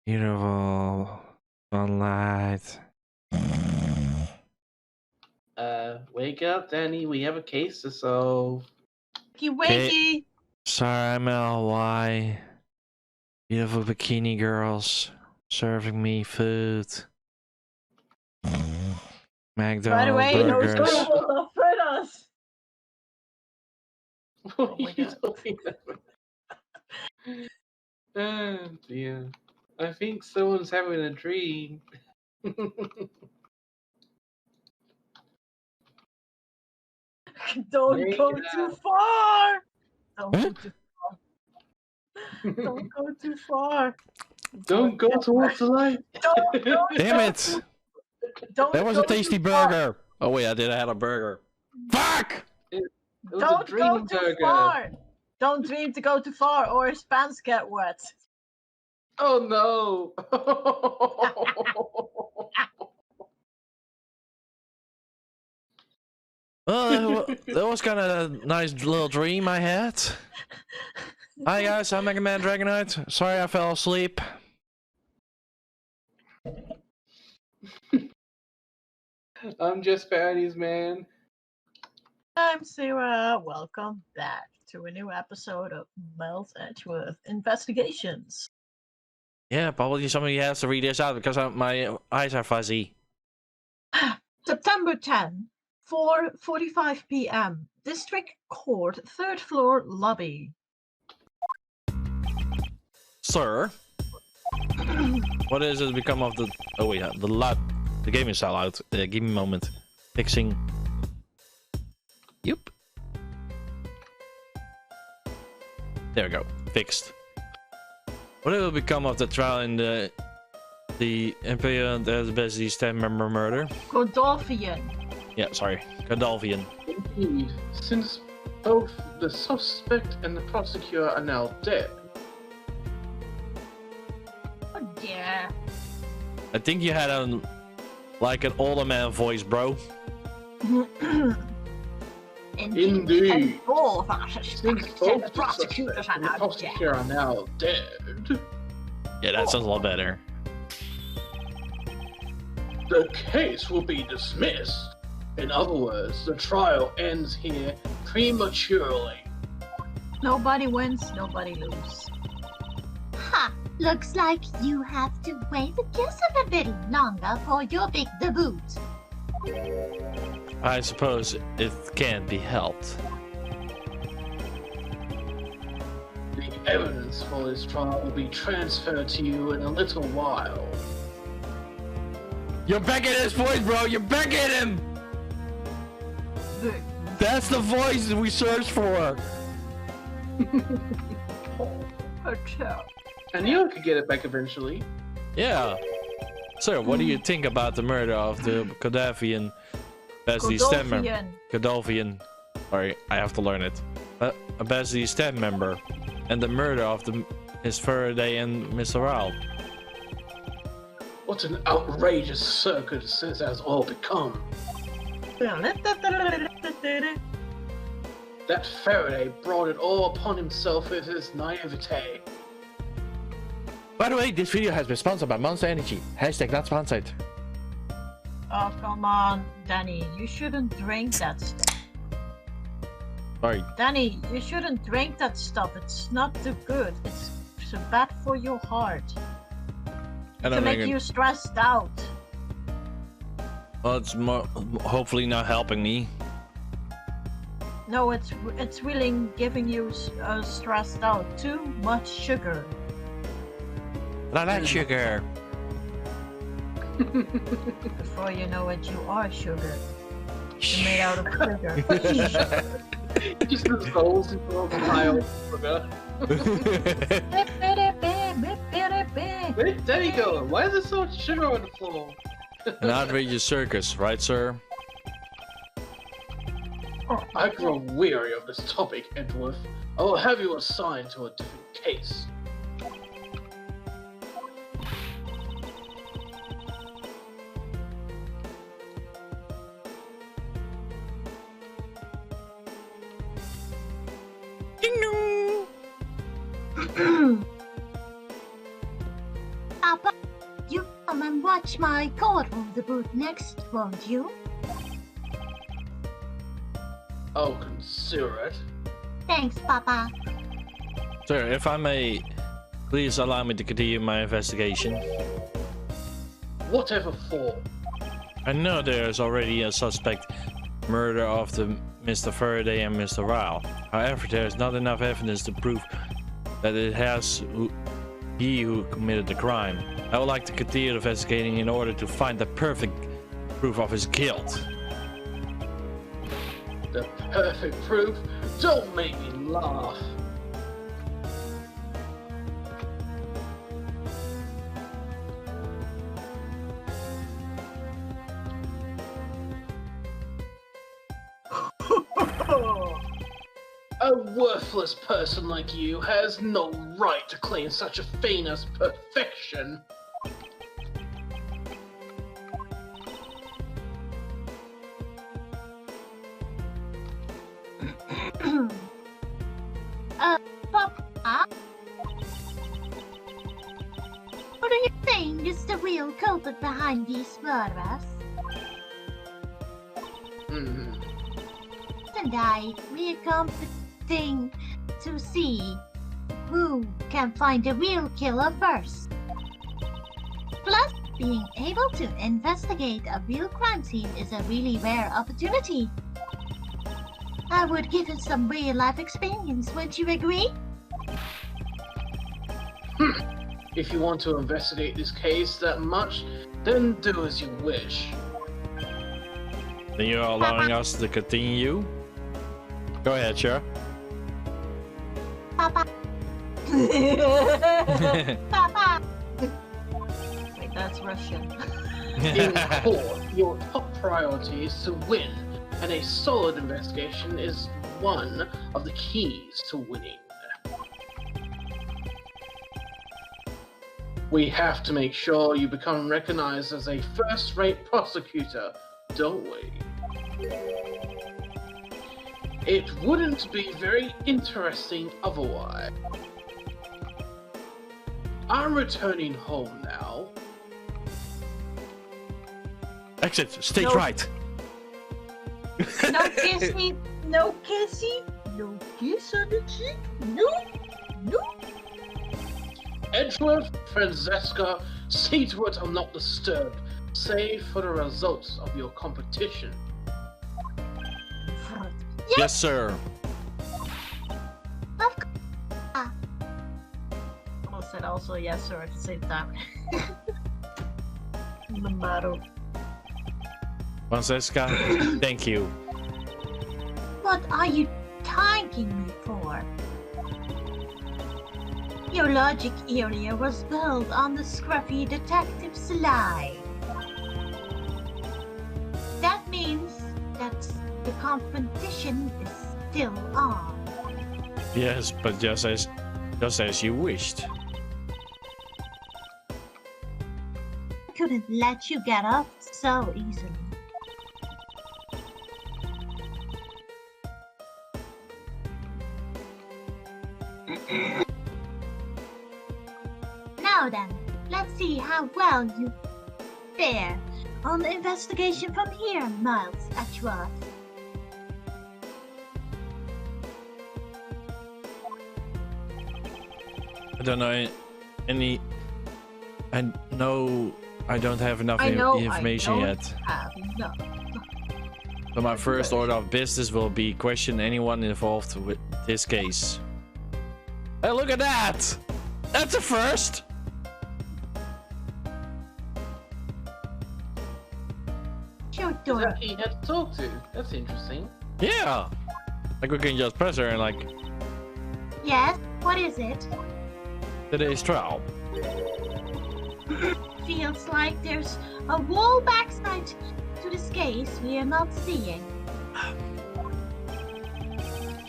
Beautiful sunlight. Wake up, Danny. We have a case to solve. Wakey! Sorry, I'm LY. Beautiful bikini girls serving me food. McDonald's By the way, burgers. those girls will hurt us. What Oh are my you God. talking about? Oh dear. I think someone's having a dream. Don't go too far. Don't go too far. Don't go too far. Don't go towards the light. Don't go Damn it! Don't That was go a tasty too far. burger. Oh wait, I did have a burger. Fuck! It was Don't a dream go too burger. far. Don't dream to go too far, or his pants get wet. Oh no! Well, that was kind of a nice little dream I had. Hi guys, I'm MegaDragonoid. Sorry I fell asleep. I'm just Patty's man. I'm Sira. Welcome back to a new episode of Edgeworth Investigations. Yeah, probably somebody has to read this out because my eyes are fuzzy. September 10, 4:45 p.m. District Court, 3rd floor lobby. Sir, what is it become of the... Oh wait, the game is all out. Give me a moment. Fixing. Yep. There we go. Fixed. What will become of the trial in the Imperial and Elizabeth STEM member murder? Godolphian. Yeah, sorry. Godolphian. Indeed, since both the suspect and the prosecutor are now dead. Oh dear. I think you had like an older man voice, bro. Indeed. And all of our Since suspects both and the the prosecutors suspect are and the now dead. prosecutor are now dead. Yeah, that sounds a lot better. The case will be dismissed. In other words, the trial ends here prematurely. Nobody wins, nobody loses. Ha! Looks like you have to wait just a bit longer for your big debut. I suppose it can't be helped. The evidence for this trial will be transferred to you in a little while. You're back at his voice, bro. You're back at him. That's the voice we searched for. And you could get it back eventually. Yeah. Sir, what do you think about the murder of the Godolphian Bessie STEM member? Godolphian. Sorry, I have to learn it. A Bessie STEM member. And the murder of his Faraday and Mr. Rao. What an outrageous circus this has all become. That Faraday brought it all upon himself with his naivete. By the way, this video has been sponsored by Monster Energy. Hashtag not sponsored. Oh, come on, Danny. You shouldn't drink that stuff. Sorry. Danny, you shouldn't drink that stuff. It's not too good. It's so bad for your heart. To make you stressed out. Well, it's hopefully not helping me. No, it's really giving you stressed out. Too much sugar. But I like sugar. Before you know it, you are sugar. You're made out of sugar. Just the souls in the pile of sugar. Where did Daddy go? Why is there so much sugar on the floor? An outrageous circus, right, sir? I grow weary of this topic, Edgeworth. I will have you assigned to a different case. Up fetch my courtroom debut next, won't you? I'll consider it. Thanks, Papa. Sir, if I may, please allow me to continue my investigation. Whatever for. I know there is already a suspect murder of the Mr. Faraday and Mr. Ryle. However, there is not enough evidence to prove that it has he who committed the crime. I would like to continue investigating in order to find the perfect proof of his guilt. The perfect proof? Don't make me laugh. A worthless person like you has no right to claim such a thing as perfection. Papa? What do you think is the real culprit behind these murders? And we're competing to see who can find the real killer first. Plus, being able to investigate a real crime scene is a really rare opportunity. I would give it some real-life experience, wouldn't you agree? If you want to investigate this case that much, then do as you wish. Then you're allowing us to continue? Go ahead, sure. Papa. Papa. Wait, that's Russian. In court, your top priority is to win, and a solid investigation is one of the keys to winning. We have to make sure you become recognized as a first-rate prosecutor, don't we? It wouldn't be very interesting otherwise. I'm returning home now. Exit, stage No. right. No kissy, no kissy, no kiss on the cheek, no, no. Edgeworth, Francesca, see to it I'm not disturbed, save for the results of your competition. Yes, sir. Almost said also yes sir at the same time. Mamaro. Francesca, thank you. What are you thanking me for? Your logic earlier was built on the scruffy detective's lie. That means that the competition is still on. Yes, but just as you wished. I couldn't let you get off so easily. Now then, let's see how well you fare on the investigation from here, Miles Edgeworth. I don't know any. I know I don't have enough information yet. No. So my first order of business will be question anyone involved with this case. Hey, look at that! That's a first! Sure, Is Dora. that he had to talk to? That's interesting. Yeah! Like we can just press her and like, Yes, what is it? today's trial. Feels like there's a wall backside to this case we are not seeing.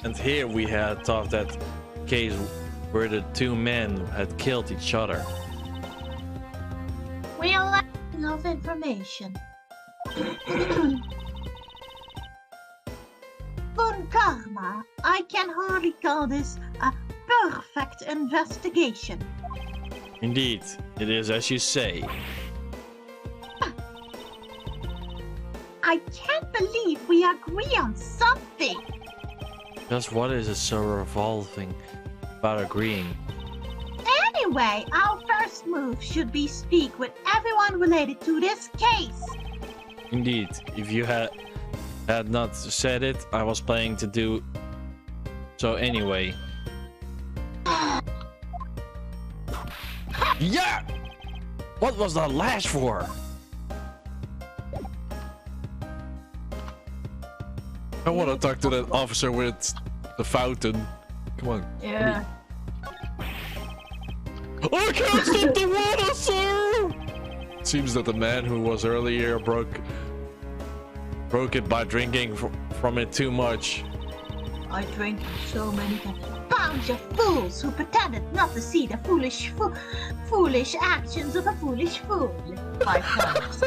And here we had thought that case where the two men had killed each other. We are lacking of information. Von Karma, I can hardly call this a perfect investigation. Indeed, it is as you say. I can't believe we agree on something. Just what is it so revolving about agreeing? Anyway, our first move should be speak with everyone related to this case. Indeed, if you had not said it, I was planning to do so anyway. Yeah! What was that lash for? I want to talk to that officer with the fountain. Come on. Yeah. I can't stop the water, sir! It seems that the man who was earlier broke it by drinking from it too much. I drink so many times. Bunch of fools who pretended not to see the foolish actions of a foolish fool. 5 times.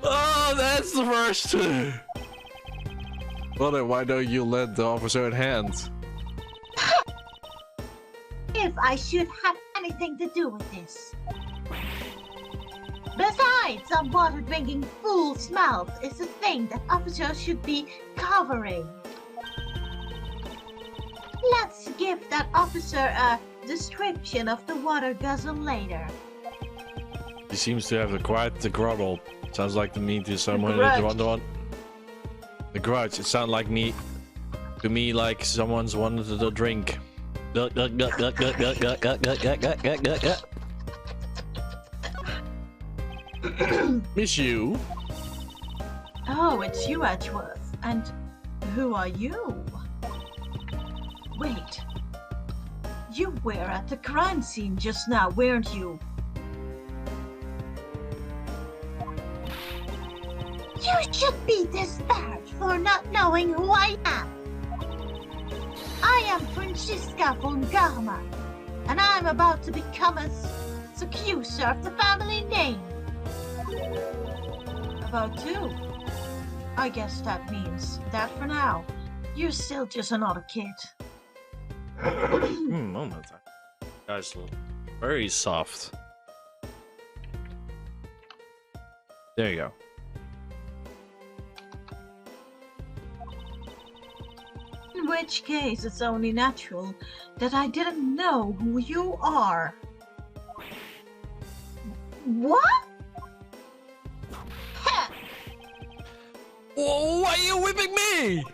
Oh, that's the first two. Well then, why don't you let the officer in hand? If I should have anything to do with this. Besides, some water drinking fool's mouth is a thing that officers should be covering. Let's give that officer a description of the water guzzle later. He seems to have quite the grottle. Sounds like to me to someone the grudge. It sounds like to me like someone's wanted to drink. Miss you. Oh, it's you, Edgeworth. And who are you? Wait. You were at the crime scene just now, weren't you? You should be disparaged for not knowing who I am. I am Francisca von Garma, and I'm about to become a accuser of the family name. About to. I guess that means that for now, you're still just another kid. Moment. Guys, very soft. There you go. In which case, it's only natural that I didn't know who you are. What? Whoa, why are you whipping me?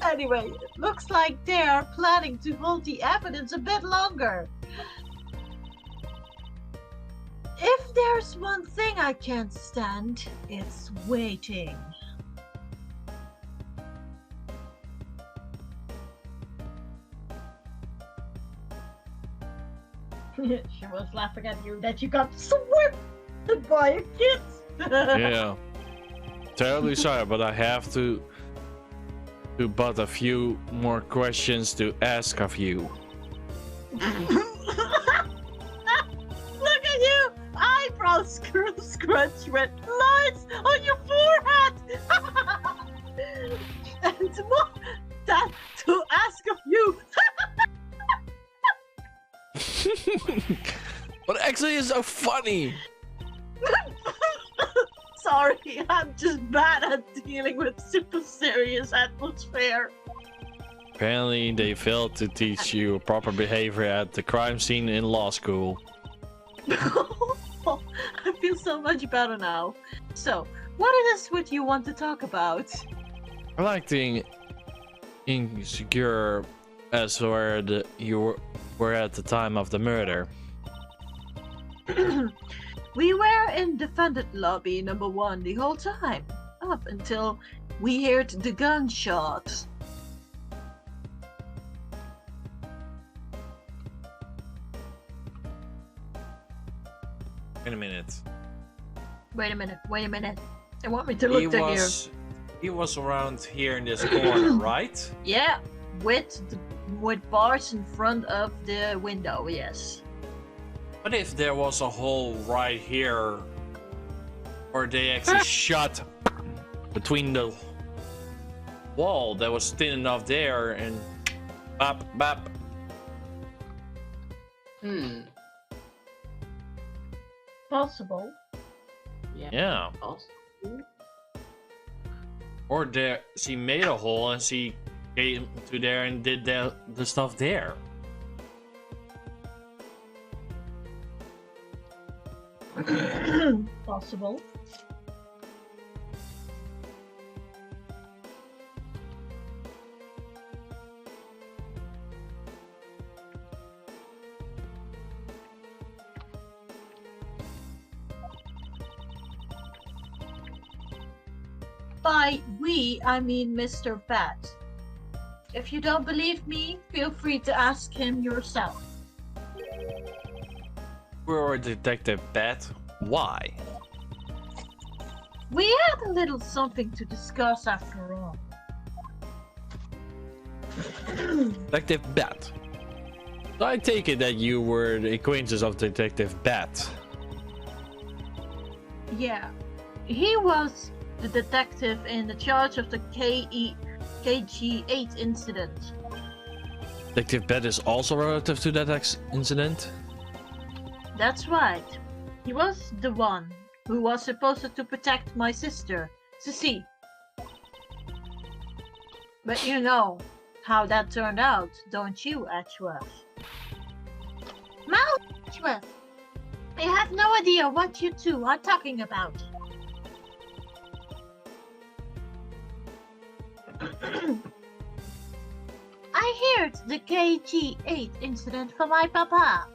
Anyway, it looks like they are planning to hold the evidence a bit longer. If there's one thing I can't stand, it's waiting. She was laughing at you that you got swept by a kid. Yeah. Terribly sorry, but I have to but a few more questions to ask of you. Look at you! Eyebrows scrunch with lines on your forehead! And more that to ask of you. But actually it's so funny. Sorry, I'm just bad at dealing with super serious atmosphere. Apparently they failed to teach you proper behavior at the crime scene in law school. I feel so much better now. So, what is what you want to talk about? I like the insecure as where you were at the time of the murder. We were in defendant lobby number 1 the whole time, up until we heard the gunshot. Wait a minute. Wait a minute. They want me to look down here. He was around here in this corner, right? Yeah, with bars in front of the window, yes. What if there was a hole right here, or they actually shot between the wall that was thin enough there and bap bap? possible. Yeah. Possible. Or there, she made a hole and she came to there and did the stuff there. Possible. By we, I mean Mr. Bat. If you don't believe me, feel free to ask him yourself. We're Detective Bat. Why? We had a little something to discuss after all. Detective Bat. So I take it that you were the acquaintance of Detective Bat. Yeah, he was the detective in the charge of the KG8 incident. Detective Bat is also relative to that incident? That's right. He was the one who was supposed to protect my sister, Sissy. But you know how that turned out, don't you, Edgeworth? Mouth, Edgeworth! I have no idea what you two are talking about. I heard the KG8 incident from my papa.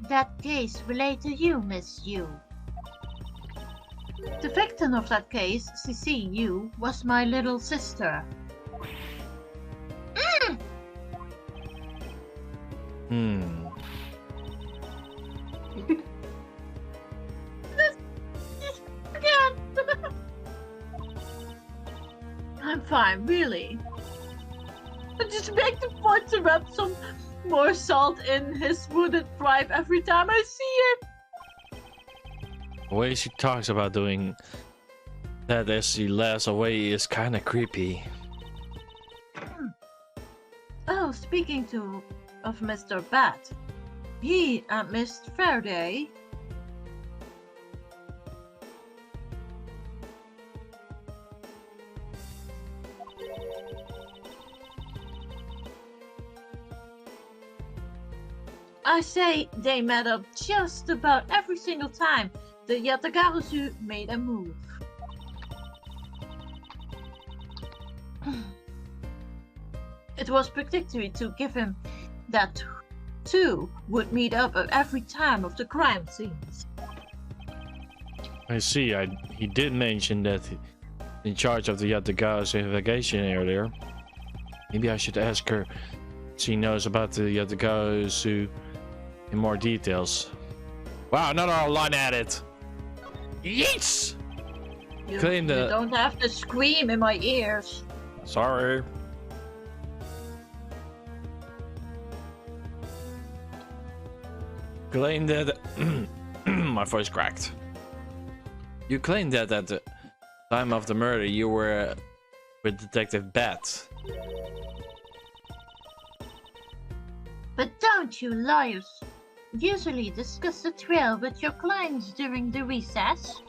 That case relate to you, Miss Yu. The victim of that case, Sissy Yu, was my little sister. Again. I'm fine, really. I just make the point to rub some more salt in his wooded tripe every time I see him. The way she talks about doing that as she laughs away is kind of creepy. Oh, speaking of Mr. Bat, he and Miss Faraday. I say they met up just about every single time the Yatagaru made a move. It was predictory to give him that two would meet up at every time of the crime scenes. I see. He did mention that in charge of the Yatagaru's investigation earlier. Maybe I should ask her if she knows about the Yatagaru in more details. Wow, another line at it. Yeets! You Claim that. don't have to scream in my ears. Sorry. Claim that. My voice cracked. You claimed that at the time of the murder you were with Detective Bat. But don't you lawyers usually discuss the trail with your clients during the recess?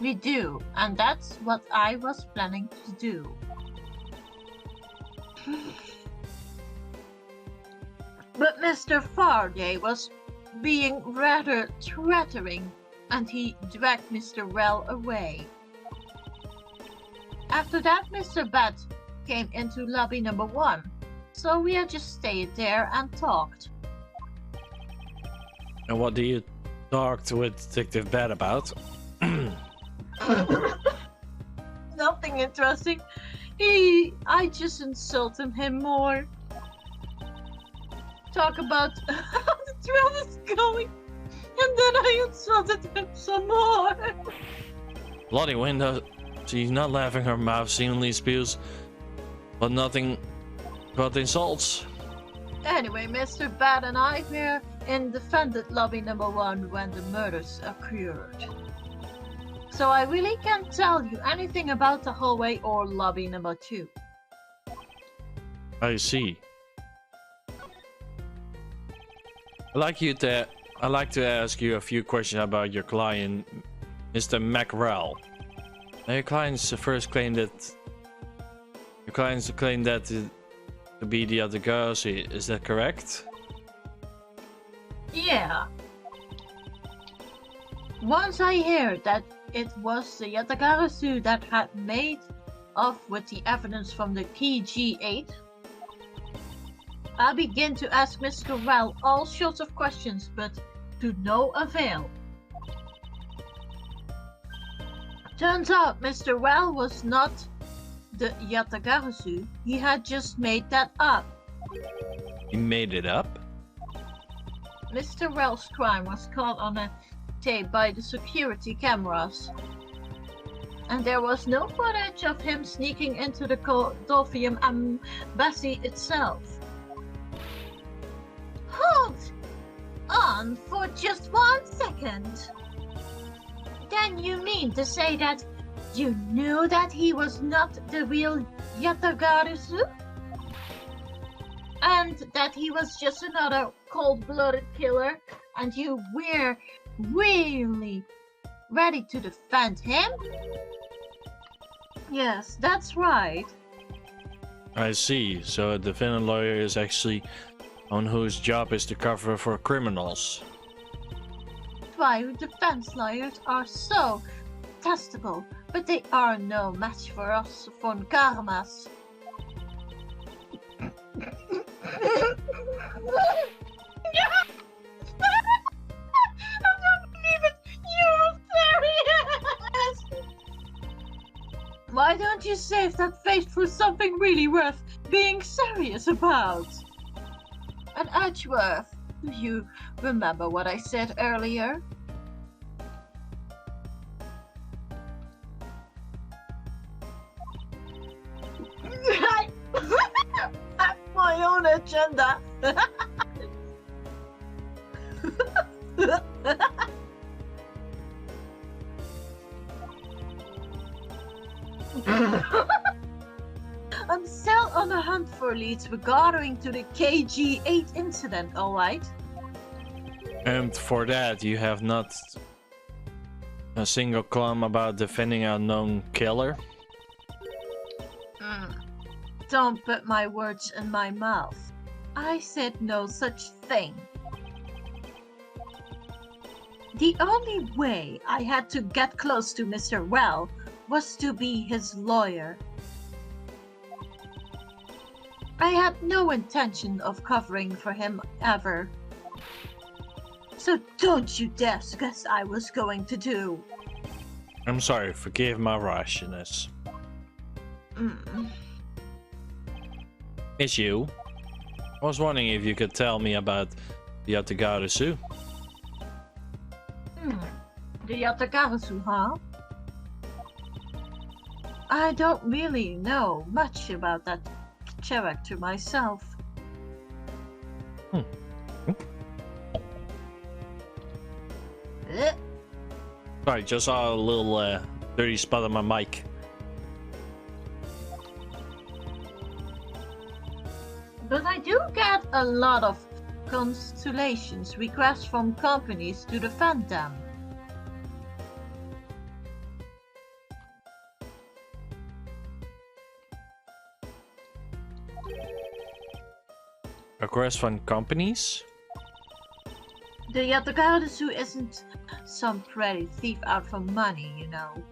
We do, and that's what I was planning to do. But Mr. Faraday was being rather threatening, and he dragged Mr. Well away. After that, Mr. Bat came into lobby number 1, so we had just stayed there and talked. And what do you talk with Detective Bat about? Nothing interesting. I just insulted him more. Talk about how the trail is going, and then I insulted him some more. Bloody window. She's not laughing, her mouth seemingly spews, but nothing What insults? Anyway, Mr. Bat and I were in defendant lobby number 1 when the murders occurred. So I really can't tell you anything about the hallway or lobby number 2. I see. I'd like to ask you a few questions about your client, Mr. Mackerel. Now, your clients claimed that to be the other girls. Is that correct? Yeah. Once I heard that it was the Yatagarasu that had made off with the evidence from the KG8, I began to ask Mr. Well all sorts of questions, but to no avail. Turns out Mr. Well was not the Yatagarasu. He had just made that up. He made it up? Mr. Well's crime was caught on a tape by the security cameras. And there was no footage of him sneaking into the Dolphium embassy itself. Hold on for just 1 second. Then you mean to say that you knew that he was not the real Yatagarasu? And that he was just another cold-blooded killer, and you were really ready to defend him? Yes, that's right. I see. So a defendant lawyer is actually on whose job is to cover for criminals. That's why defense lawyers are so testable, but they are no match for us von Karmas. I don't believe it! You're serious! Why don't you save that face for something really worth being serious about? And Edgeworth, do you remember what I said earlier? I have my own agenda. I'm still on the hunt for leads regarding to the KG8 incident, alright? And for that, you have not a single clue about defending a known killer? Don't put my words in my mouth. I said no such thing. The only way I had to get close to Mr. Well was to be his lawyer. I had no intention of covering for him ever. So don't you dare guess I was going to do. I'm sorry, forgive my rashness. It's you. I was wondering if you could tell me about the Yatagarasu. The Yatagarasu, huh? I don't really know much about that character myself. Sorry, just saw a little dirty spot on my mic. But I do get a lot of constellations requests from companies to defend them. Requests from companies? The Yatagarasu isn't some pretty thief out for money, you know.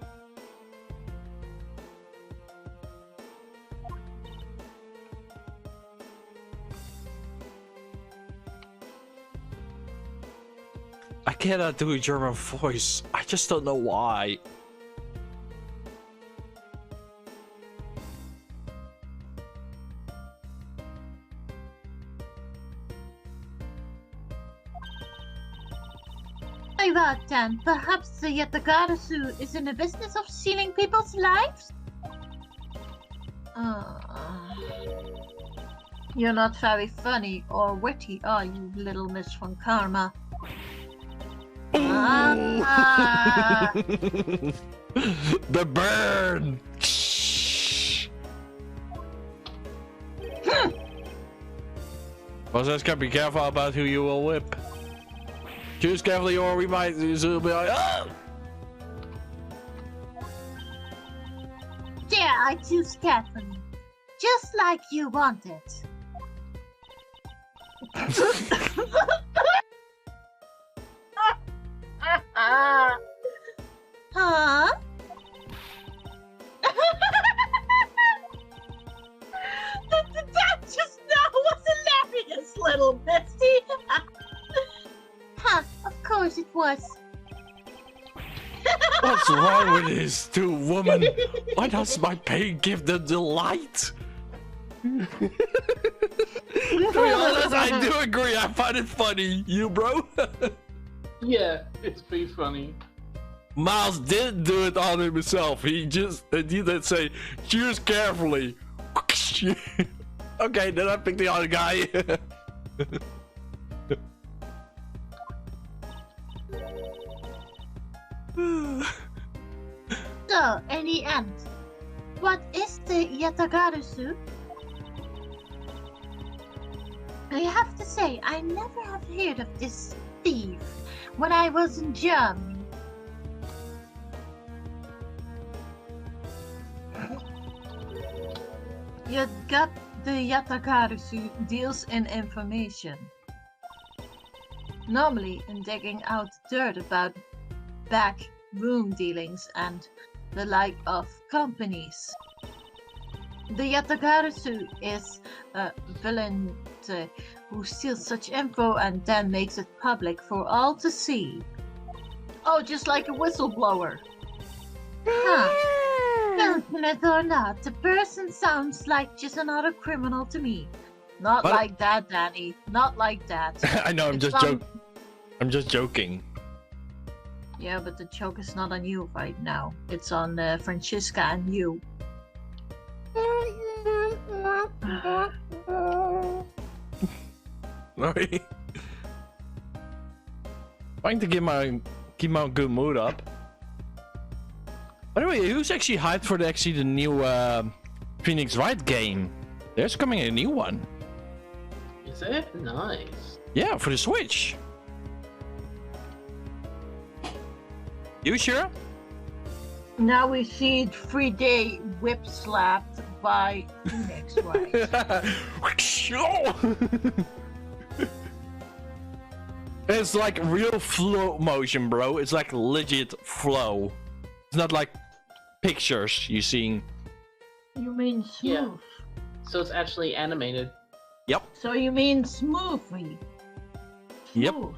I cannot do a German voice. I just don't know why. Say that then. Perhaps the Yatagarasu is in the business of stealing people's lives? You're not very funny or witty, are you, little Miss von Karma? Ah. The burn! Well, just gotta be careful about who you will whip. Choose carefully or we might soon be like, oh! Yeah, I choose carefully. Just like you wanted. Huh? That just now was hilarious, little Misty. Huh, of course it was. What's wrong with these two women? Why does my pain give them delight? To be honest, I do agree. I find it funny. You, bro? Yeah, it's pretty funny. Miles didn't do it on himself. He did say, choose carefully. Okay, then I picked the other guy. So, in the end, what is the Yatagaru suit? I have to say, I never have heard of this thief when I was in Germany. You got the Yatagaru suit deals in information. Normally in digging out dirt about back room dealings and the like of companies. The Yatagaru suit is a villain who steals such info and then makes it public for all to see. Oh, just like a whistleblower. Huh. Fortunate or not, the person sounds like just another criminal to me. Not What? like that, Danny. Not like that. I know, I'm just joking. Yeah, but the joke is not on you right now. It's on Francisca and you. Sorry. Trying to keep my good mood up. By the way, who's actually hyped for the new Phoenix Wright game? There's coming a new one. Is it? Nice. Yeah, for the Switch. You sure? Now we see 3-day whip slapped by Phoenix, right? It's like real flow motion, bro. It's like legit flow. It's not like pictures you seeing. You mean smooth? Yeah. So it's actually animated. Yep. So you mean smoothly? Yep. Smooth.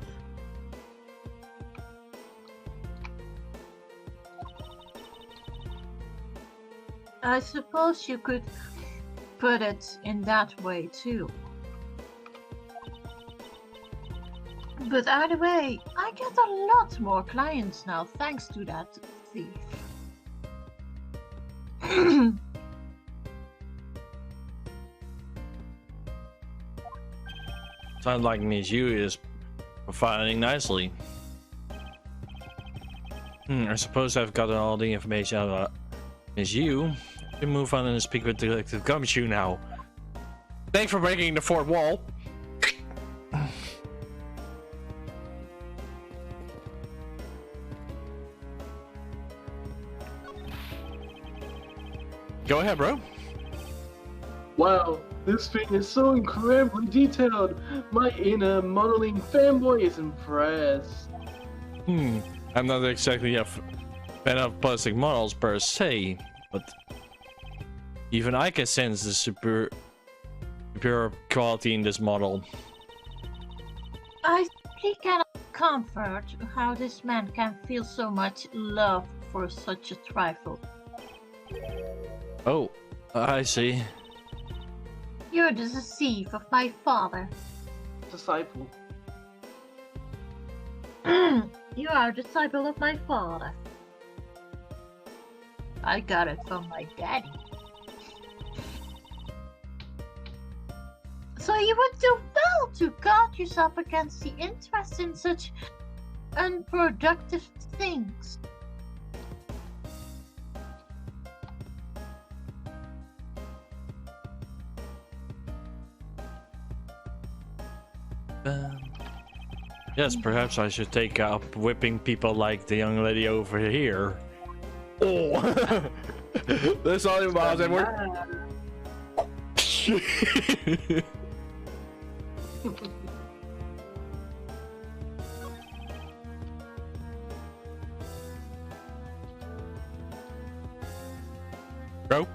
I suppose you could put it in that way too. But either way, I get a lot more clients now thanks to that thief. Sounds like Miss Yu is profiling nicely. I suppose I've gotten all the information about Miss Yu. We can move on and speak with Detective Gumshoe now. Thanks for breaking the fourth wall. Go ahead, bro. Wow, this thing is so incredibly detailed. My inner modeling fanboy is impressed. I'm not exactly a fan of plastic models per se, but even I can sense the superior quality in this model. I simply cannot comfort how this man can feel so much love for such a trifle. Oh, I see. You're the thief of my father. Disciple. You are a disciple of my father. I got it from my daddy. So you would do well to guard yourself against the interest in such unproductive things. Yes, perhaps I should take up whipping people like the young lady over here. Oh, that's all in miles, Edward. Bro?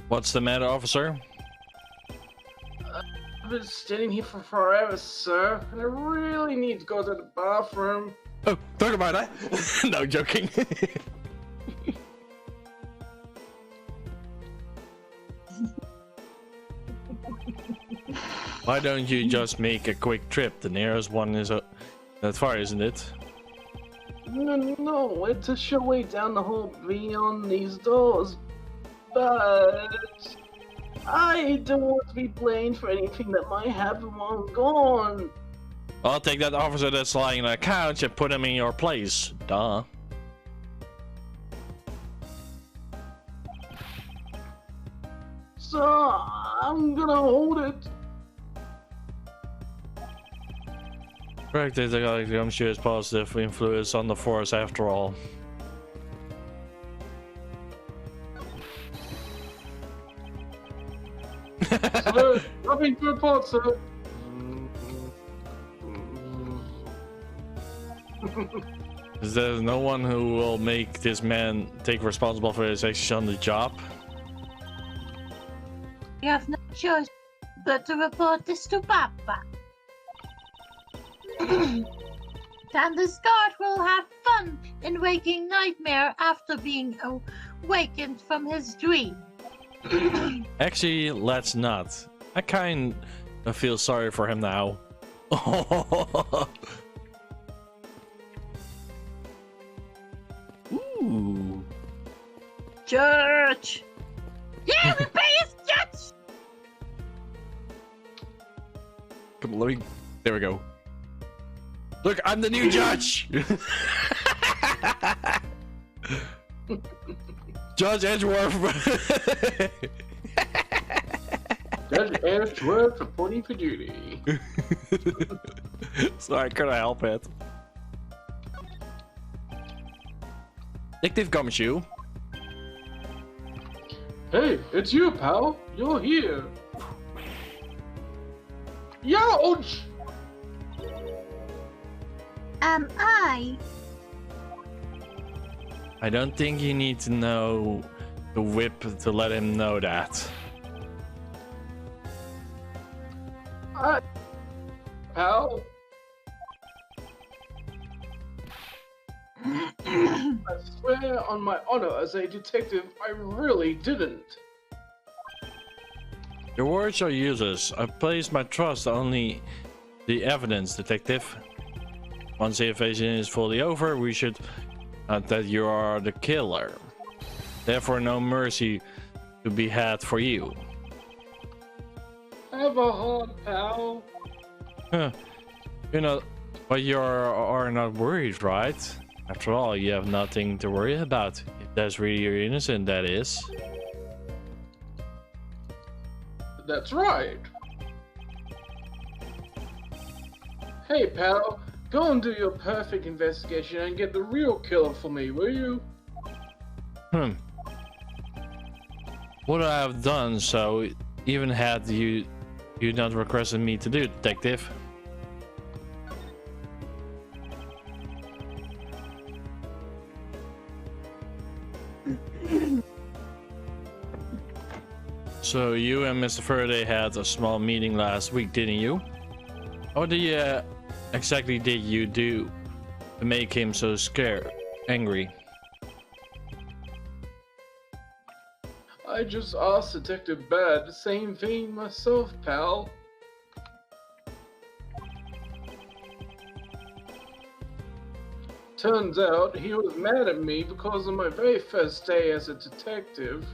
What's the matter, officer? I've been standing here for forever, sir, and I really need to go to the bathroom. Oh, talk about that. No, joking. Why don't you just make a quick trip? The nearest one is that far, isn't it? No, it's a short way down the hall beyond these doors. But I don't want to be blamed for anything that might happen while I'm gone. I'll take that officer that's lying on the couch and put him in your place. Duh. So I'm gonna hold it. Correct, I'm sure it's positive influence on the force after all. Sir, nothing to report, sir. Is there no one who will make this man take responsible for his actions on the job? You have no choice but to report this to Papa. Then this guard will have fun in waking Nightmare after being awakened from his dream. Actually, let's not. I kind of feel sorry for him now. Ooh. Church! Yeah, we pay his judge! Come on, let me. There we go. Look, I'm the new judge! Judge Edgeworth! Judge Edgeworth reporting for duty. Sorry, couldn't help it. Detective Gumshoe. Hey, it's you, pal. You're here. Youch! Am I? I don't think you need to know the whip to let him know that. Pal? I swear on my honor as a detective, I really didn't. Your words are useless. I place my trust only the evidence, detective. Once the invasion is fully over, we should that you are the killer. Therefore, no mercy to be had for you. Have a heart, pal. Huh. You know, but you are not worried, right? After all, you have nothing to worry about. If that's really your innocent, that is. That's right. Hey, pal. Go and do your perfect investigation and get the real killer for me, will you? What I have done, so even had you not requested me to do, detective. So you and Mr. Faraday had a small meeting last week, didn't you? What exactly did you do to make him so angry? I just asked Detective Bad the same thing myself, pal. Turns out he was mad at me because of my very first day as a detective.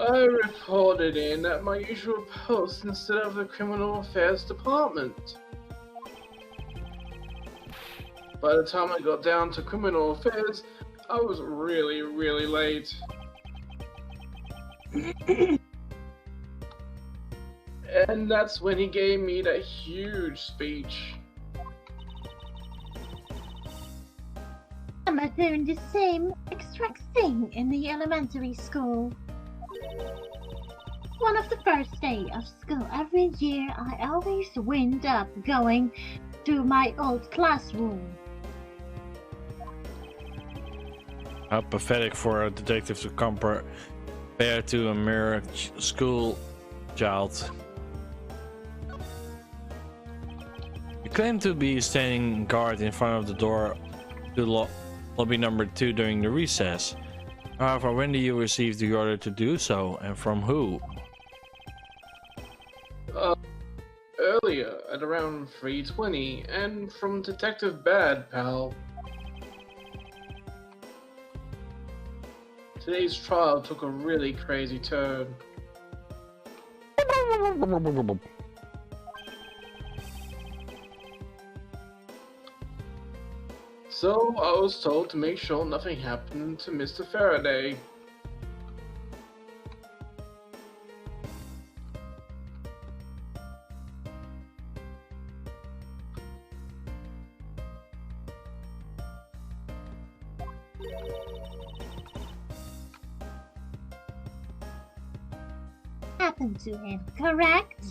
I reported in at my usual post instead of the Criminal Affairs Department. By the time I got down to Criminal Affairs, I was really, really late. And that's when he gave me that huge speech. I'm doing the same exact thing in the elementary school. One of the first day of school every year, I always wind up going to my old classroom. How pathetic for a detective to compare to a mere school child. You claim to be standing guard in front of the door to lobby number 2 during the recess. However, when did you receive the order to do so, and from who? Earlier, at around 3:20, and from Detective Bad, pal. Today's trial took a really crazy turn. So I was told to make sure nothing happened to Mr. Faraday. Happened to him, correct?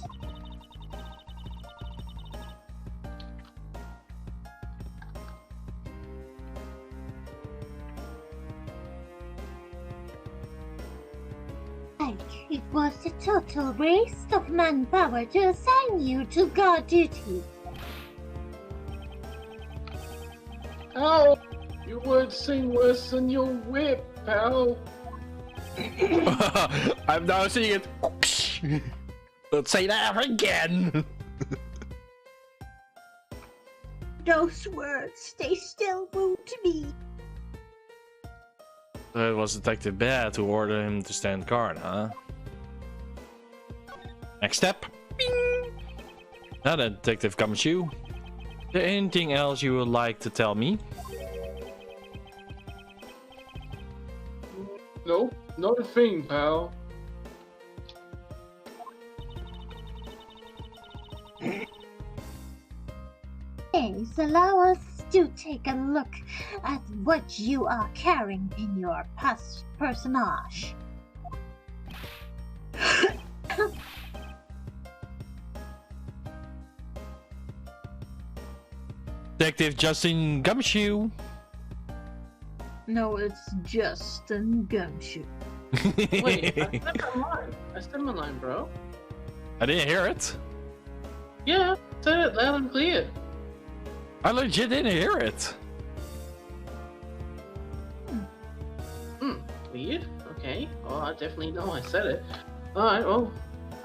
It was a total waste of manpower to assign you to guard duty. Ow! Your words sing worse than your whip, pal. I'm now seeing it. Don't say that ever again. Those words, they still wound me. It was Detective Bad who ordered him to stand guard, huh? Next step. Bing! Now then, Detective Gumshoe. Is there anything else you would like to tell me? Nope, not a thing, pal. Please allow us to take a look at what you are carrying in your personage. Detective Justin Gumshoe. No, it's Justin Gumshoe. Wait, I said my line, bro. I didn't hear it. Yeah, said it loud and clear. I legit didn't hear it. Weird. Okay. Well, I definitely know I said it. Alright, well.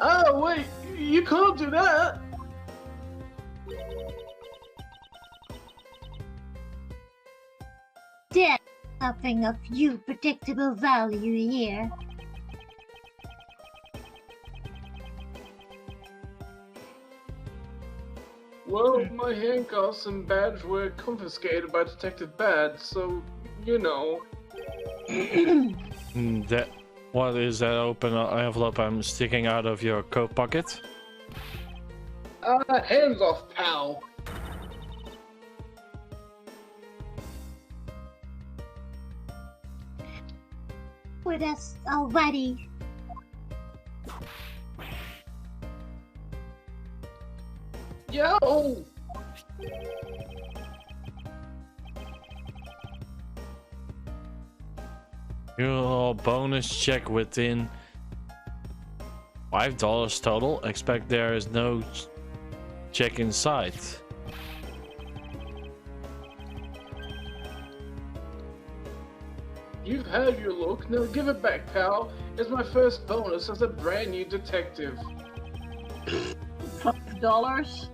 Oh, wait! You can't do that! There's nothing of you predictable value here. Well, my handcuffs and badge were confiscated by Detective Bad, so, you know. That. What is that open envelope I'm sticking out of your coat pocket? Hands off, pal! With us already. Yo! Your bonus check within $5 total. Expect there is no check in sight. You've had your look, now give it back, pal. It's my first bonus as a brand new detective. $5?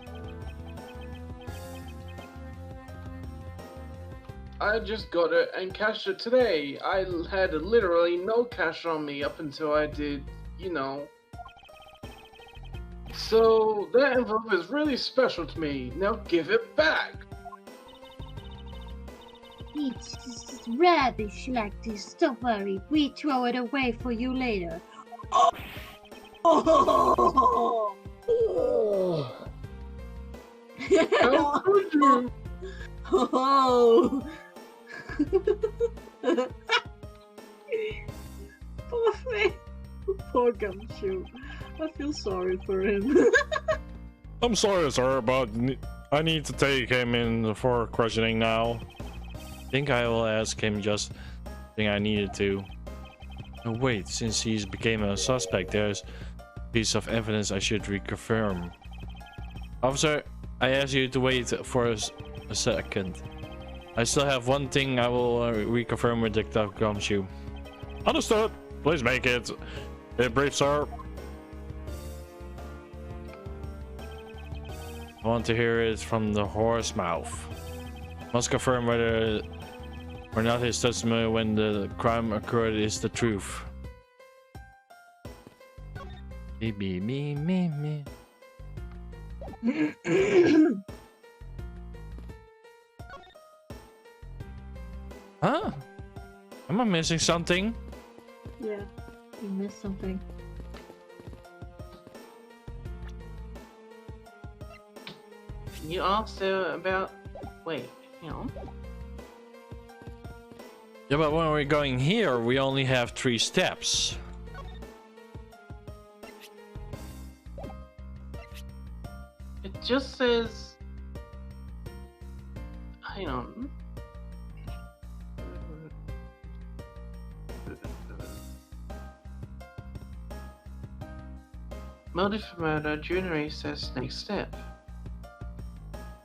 I just got it and cashed it today. I had literally no cash on me up until I did, you know. So that envelope is really special to me. Now give it back. It's rubbish like this. Don't worry, we throw it away for you later. Oh. How could you? Oh. Poor thing. Poor Gumshoe. I feel sorry for him. I'm sorry, sir, but I need to take him in for questioning now. I think I will ask him just the thing I needed to. Oh, wait, since he's became a suspect, there's a piece of evidence I should reconfirm. Officer, I ask you to wait for a second. I still have one thing I will reconfirm with Detective Gumshoe. Understood. Please make it brief, sir. I want to hear it from the horse's mouth. Must confirm whether or not his testimony when the crime occurred is the truth. Me. Huh? Am I missing something? Yeah, you missed something. You asked about. Wait, hang on. Yeah, but when we're going here, we only have 3 steps. It just says. Hang on. Motive for murder, jury says next step.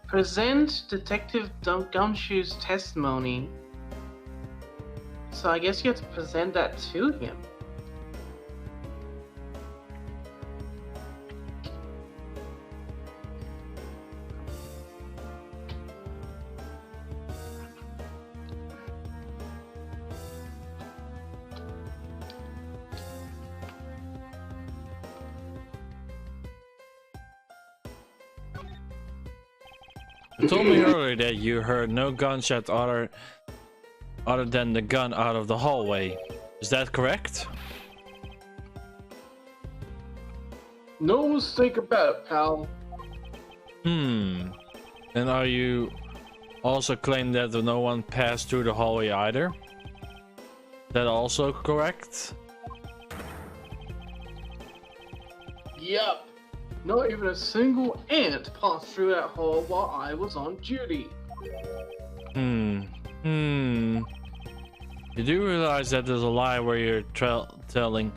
Present Detective Gumshoe's testimony. So I guess you have to present that to him. You told me earlier that you heard no gunshot other than the gun out of the hallway. Is that correct? No mistake about it, pal. And are you also claim that no one passed through the hallway either? That also correct? Yep. Not even a single ant passed through that hall while I was on duty. You do realize that there's a lie where you're telling,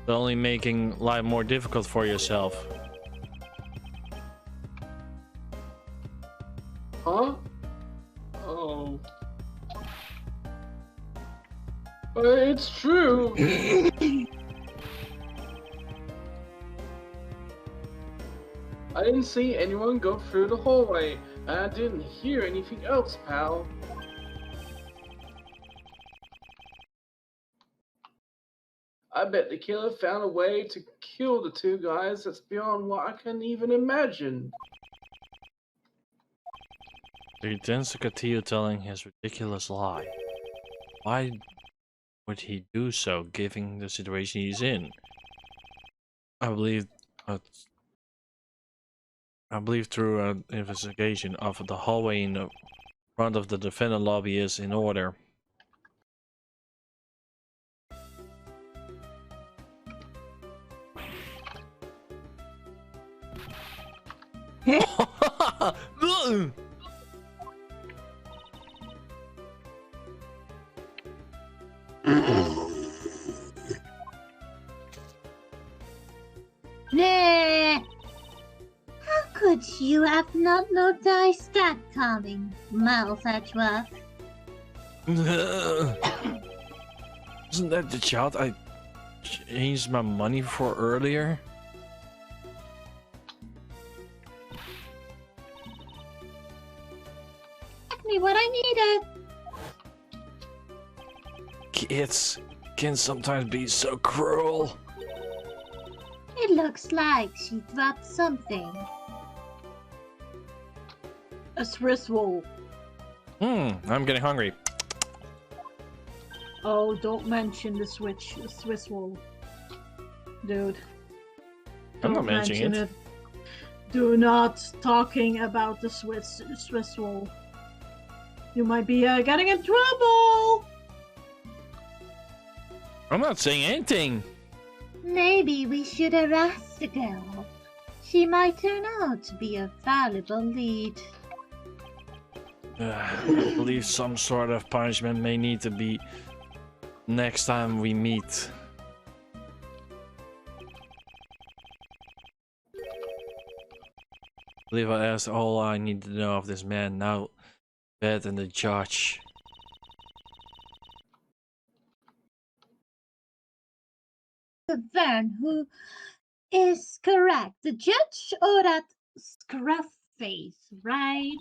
only making life more difficult for yourself. Huh? Oh. It's true. I didn't see anyone go through the hallway, and I didn't hear anything else, pal. I bet the killer found a way to kill the 2 guys that's beyond what I can even imagine. He tends to continue telling his ridiculous lie. Why would he do so, given the situation he's in? I believe through an investigation of the hallway in the front of the defendant lobby is in order. Nah. How could you have not noticed that coming, Miles Edgeworth? Isn't that the child I changed my money for earlier? Exactly what I needed. kids can sometimes be so cruel. It looks like she dropped something. A Swiss roll. I'm getting hungry. Oh, don't mention the Swiss roll. Dude. I'm not Don't mentioning mention it. Do not talking about the Swiss roll. You might be getting in trouble. I'm not saying anything. Maybe we should harass the girl. She might turn out to be a valuable lead. I believe some sort of punishment may need to be next time we meet. I believe I asked all I need to know of this man. Now, better than the judge. Vern, who is correct? The judge or that scruff face, right?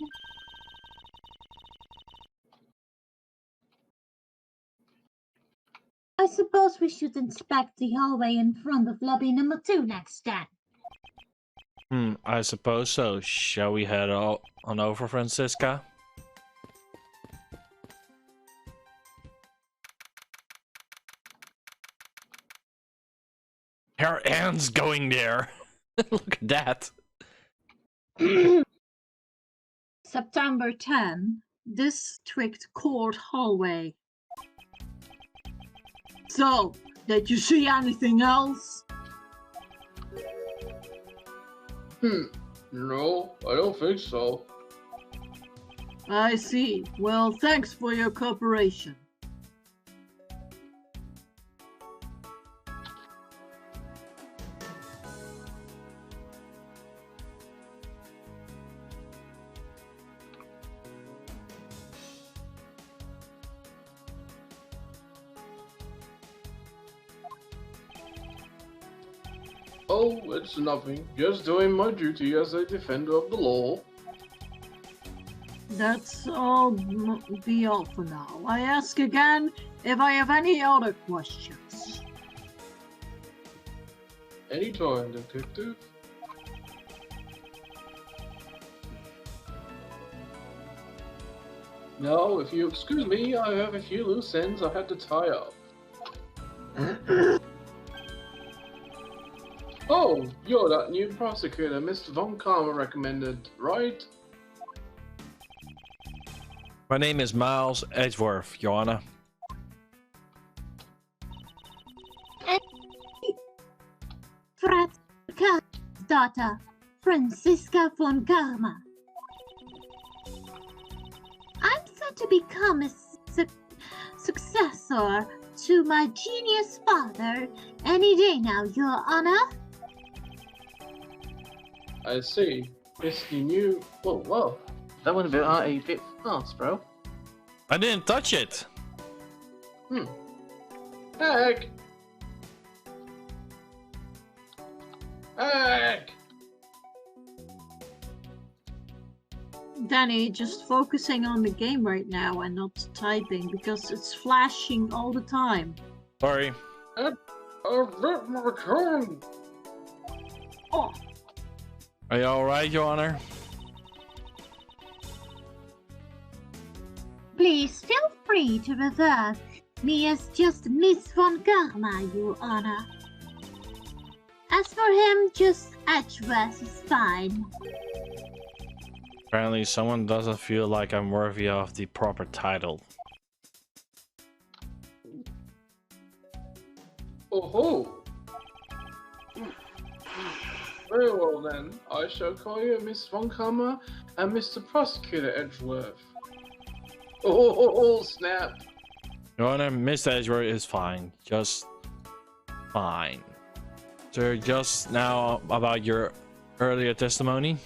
I suppose we should inspect the hallway in front of lobby number 2 next then. I suppose so. Shall we head on over, Francisca? Her hand's going there. Look at that. September 10, District Court hallway. So, did you see anything else? No, I don't think so. I see. Well, thanks for your cooperation. Oh, it's nothing. Just doing my duty as a defender of the law. That's all be all for now. I ask again if I have any other questions. Anytime, detective. Now, if you excuse me, I have a few loose ends I had to tie up. Oh, you're that new prosecutor Mr. Von Karma recommended, right? My name is Miles Edgeworth, Your Honor. Frat's daughter, Francisca von Karma. I'm set to become a successor to my genius father any day now, Your Honor. I see. It's the new... Whoa. That went a bit fast, bro. I didn't touch it. Heck! Heck! Danny, just focusing on the game right now and not typing because it's flashing all the time. Sorry. I ripped my tongue! Oh, Are you alright, Your Honor? Please feel free to refer me as just Miss von Karma, Your Honor. As for him, just Edgeworth is fine. Apparently someone doesn't feel like I'm worthy of the proper title. Oh-ho! Very well then, I shall call you Miss Von Karma and Mr. Prosecutor Edgeworth. Oh, snap! Your Honor, Miss Edgeworth is fine. Just fine. Sir, just now about your earlier testimony.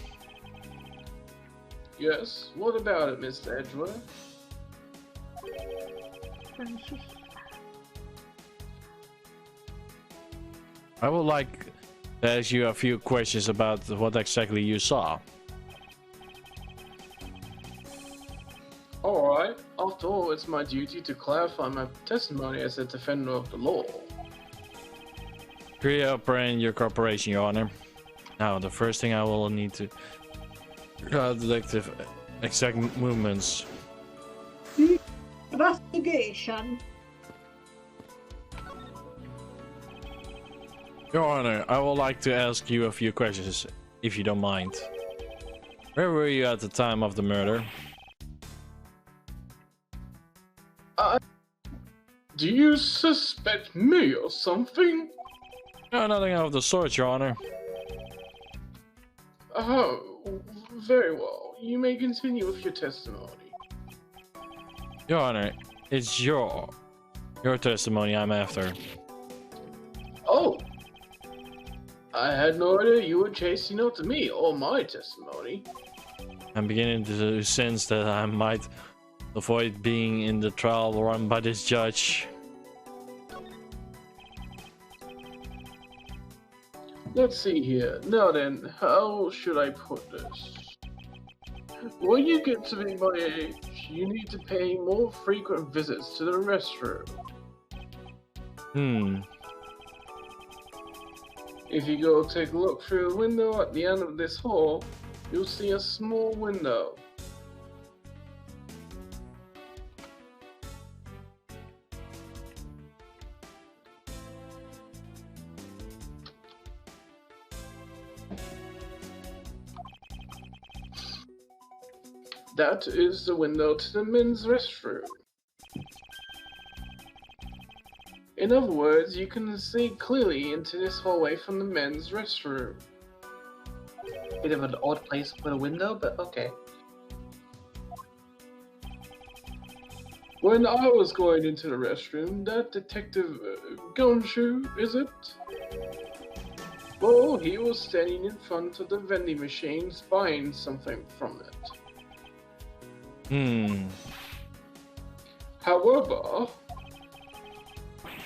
Yes, what about it, Mr. Edgeworth? I would like to ask you a few questions about what exactly you saw. Alright, after all, it's my duty to clarify my testimony as a defender of the law. Pre-operate your corporation, Your Honor. Now, the first thing I will need to... detective exact movements. Investigation. Your Honor, I would like to ask you a few questions, if you don't mind. Where were you at the time of the murder? Do you suspect me or something? No, nothing of the sort, Your Honor. Oh, very well. You may continue with your testimony. Your Honor, it's your testimony I'm after. Oh! I had no idea you were chasing after me or my testimony. I'm beginning to sense that I might avoid being in the trial run by this judge. Let's see here. Now then, how should I put this? When you get to be my age, you need to pay more frequent visits to the restroom. If you go take a look through the window at the end of this hall, you'll see a small window. That is the window to the men's restroom. In other words, you can see clearly into this hallway from the men's restroom. Bit of an odd place to put a window, but okay. When I was going into the restroom, that detective Gumshoe, is it? Well, he was standing in front of the vending machines buying something from it. However,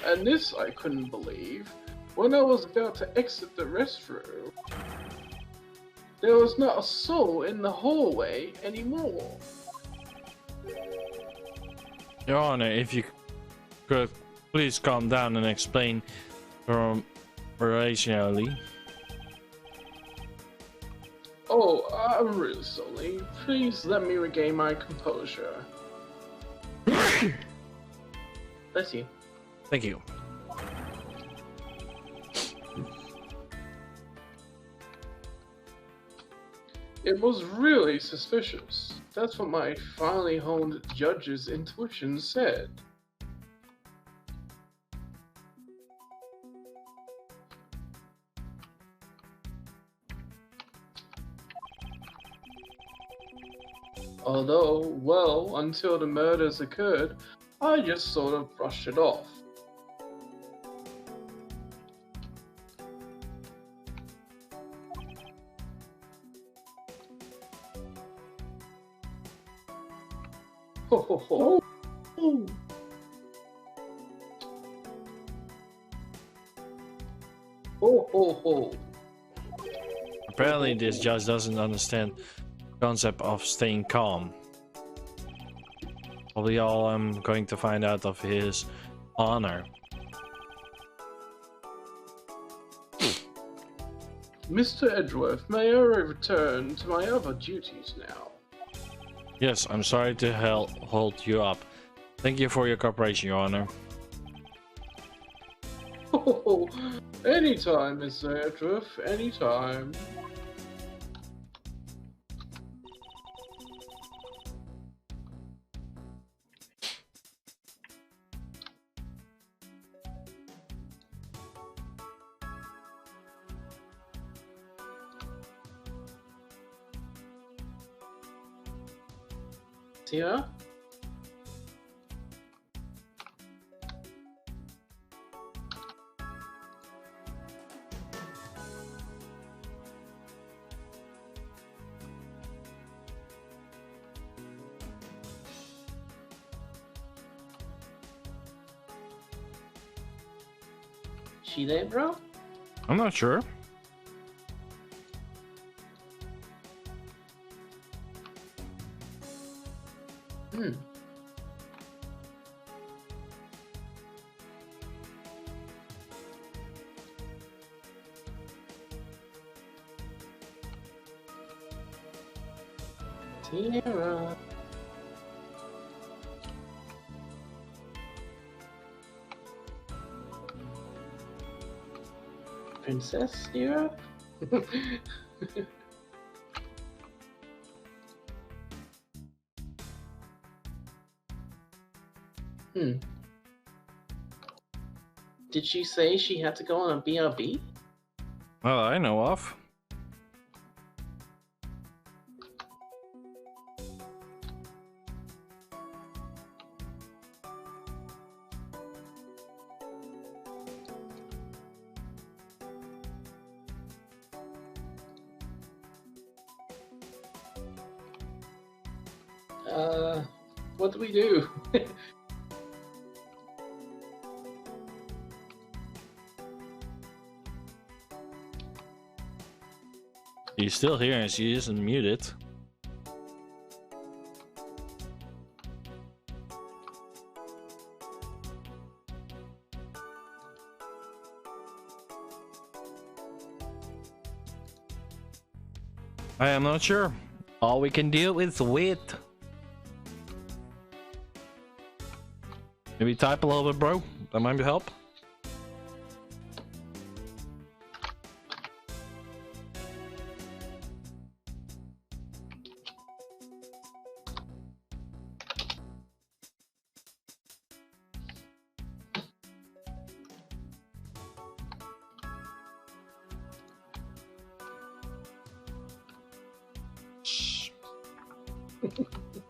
and this I couldn't believe, when I was about to exit the restroom, there was not a soul in the hallway anymore. Your Honor, if you could please calm down and explain rationally. Oh, I'm really sorry. Please let me regain my composure. Bless you. Thank you. It was really suspicious. That's what my finely honed judge's intuition said. Although, well, until the murders occurred, I just sort of brushed it off. Ho ho ho. Ooh. Ho ho ho. Apparently this judge doesn't understand the concept of staying calm. Probably all I'm going to find out of his honor. Mr. Edgeworth, may I return to my other duties now? Yes, I'm sorry to hold you up. Thank you for your cooperation, Your Honor. Oh, anytime, Mr. Edgeworth, anytime. Sira? She there, bro? I'm not sure. Hmm. Sira. Princess Sira? Hmm. Did she say she had to go on a BRB? Well, I know of. What do we do? She's still here and she isn't muted. I am not sure. All we can do is wait. Maybe type a little bit, bro. That might help.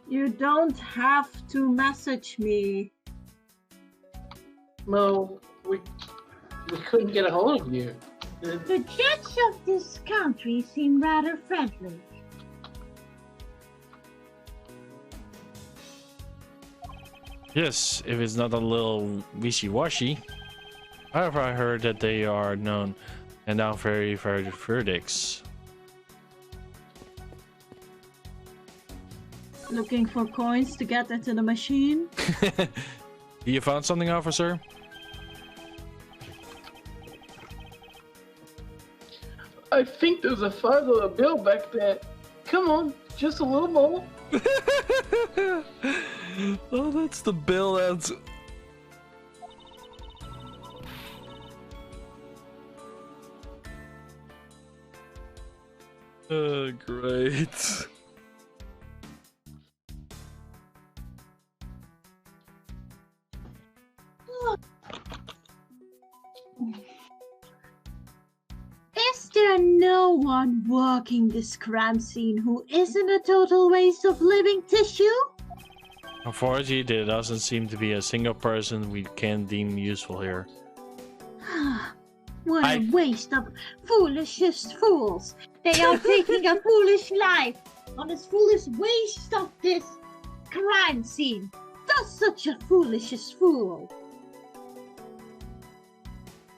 You don't have to message me. Well, we couldn't get a hold of you. The judge of this country seem rather friendly. Yes, if it's not a little wishy-washy. However, I heard that they are known and now very verdicts. Looking for coins to get into the machine? You found something, officer? I think there's a $5 bill back there. Come on, just a little more. Oh, that's the bill that's... Oh, great. Is there no one working this crime scene who isn't a total waste of living tissue? Unfortunately, there doesn't seem to be a single person we can deem useful here. What a waste of foolishest fools. They are taking a foolish life on this foolish waste of this crime scene. Does such a foolishest fool?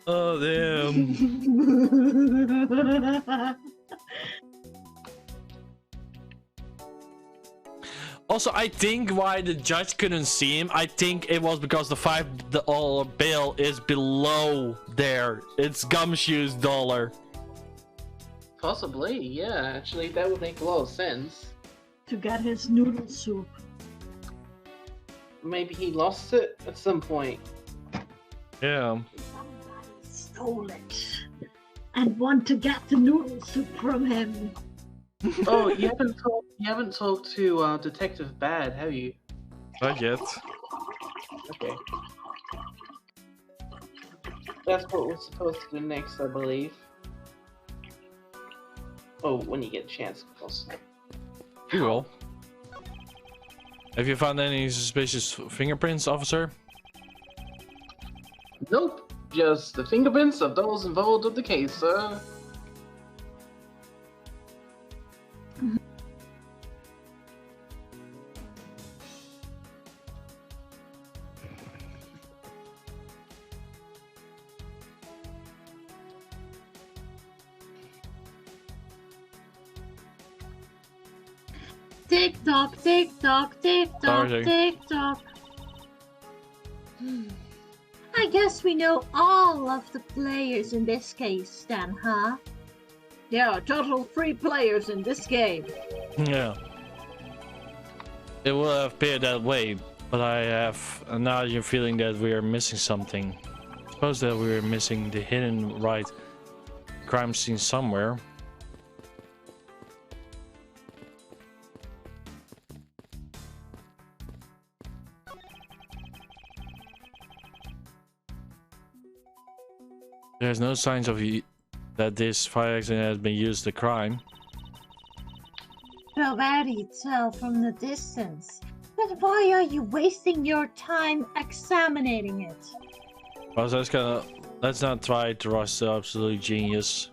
Oh, damn. Also, I think why the judge couldn't see him, I think it was because the $5 bill is below there. It's Gumshoe's dollar. Possibly, yeah. Actually, that would make a lot of sense. To get his noodle soup. Maybe he lost it at some point. Yeah. Somebody stole it and want to get the noodle soup from him. Oh, you haven't talked to Detective Bad, have you? Not yet. Okay. That's what we're supposed to do next, I believe. Oh, when you get a chance, of course. You will. Have you found any suspicious fingerprints, officer? Nope, just the fingerprints of those involved with the case, sir. Tick tock, tick tock, tick tock, Sorry. tick tock. I guess we know all of the players in this case then, huh? Yeah, total 3 players in this game. Yeah. It will appear that way, but I have a nausea feeling that we are missing something. Suppose that we are missing the hidden right crime scene somewhere. There's no signs of that this fire accident has been used to crime. Already tell from the distance. But why are you wasting your time examining it? Well, let's not try to rush the absolute genius.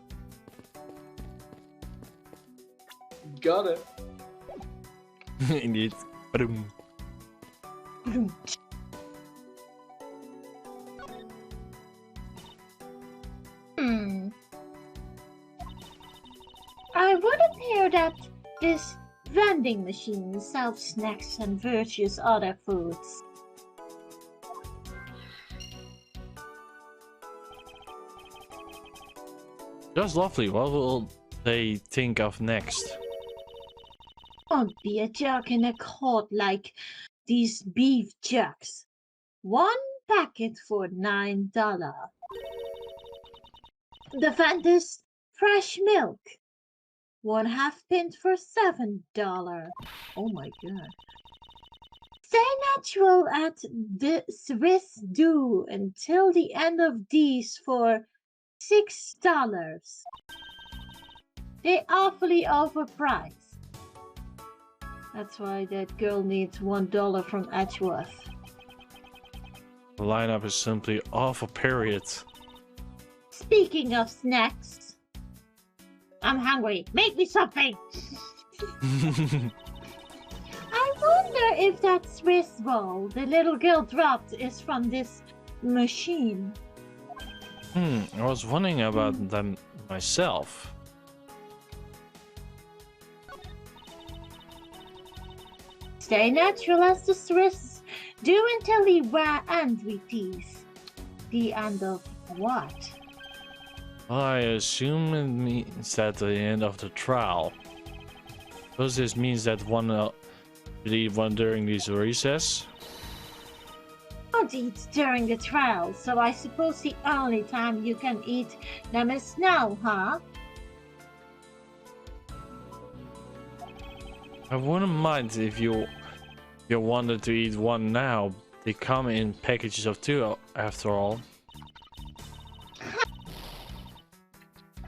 Got it. Indeed. Ba-dum. I would appear that this vending machine sells snacks and various other foods. Just lovely. What will they think of next? Won't be a jerk in a court like these beef jerks. 1 packet for $9. The vendor's fresh milk. 1/2 pint for $7. Oh my god. Stay natural at the Swiss Do until the end of these for $6. They're awfully overpriced. That's why that girl needs $1 from Edgeworth. The lineup is simply awful, period. Speaking of snacks, I'm hungry. Make me something! I wonder if that Swiss roll the little girl dropped is from this machine. I was wondering about them myself. Stay natural as the Swiss do until the end we tease. The end of what? I assume it means that the end of the trial. Does this mean that one should eat one during this recess? Don't eat during the trial, so I suppose the only time you can eat them is now, huh? I wouldn't mind if you wanted to eat one now. They come in packages of 2 after all.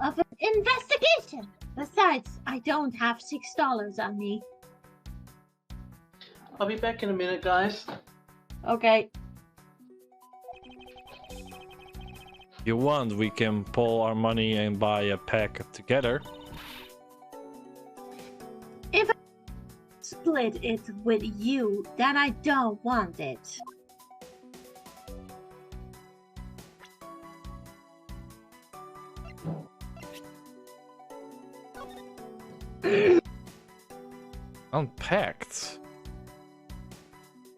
Of an investigation! Besides, I don't have $6 on me. I'll be back in a minute, guys. Okay. If you want, we can pull our money and buy a pack together. If I split it with you, then I don't want it. Unpacked.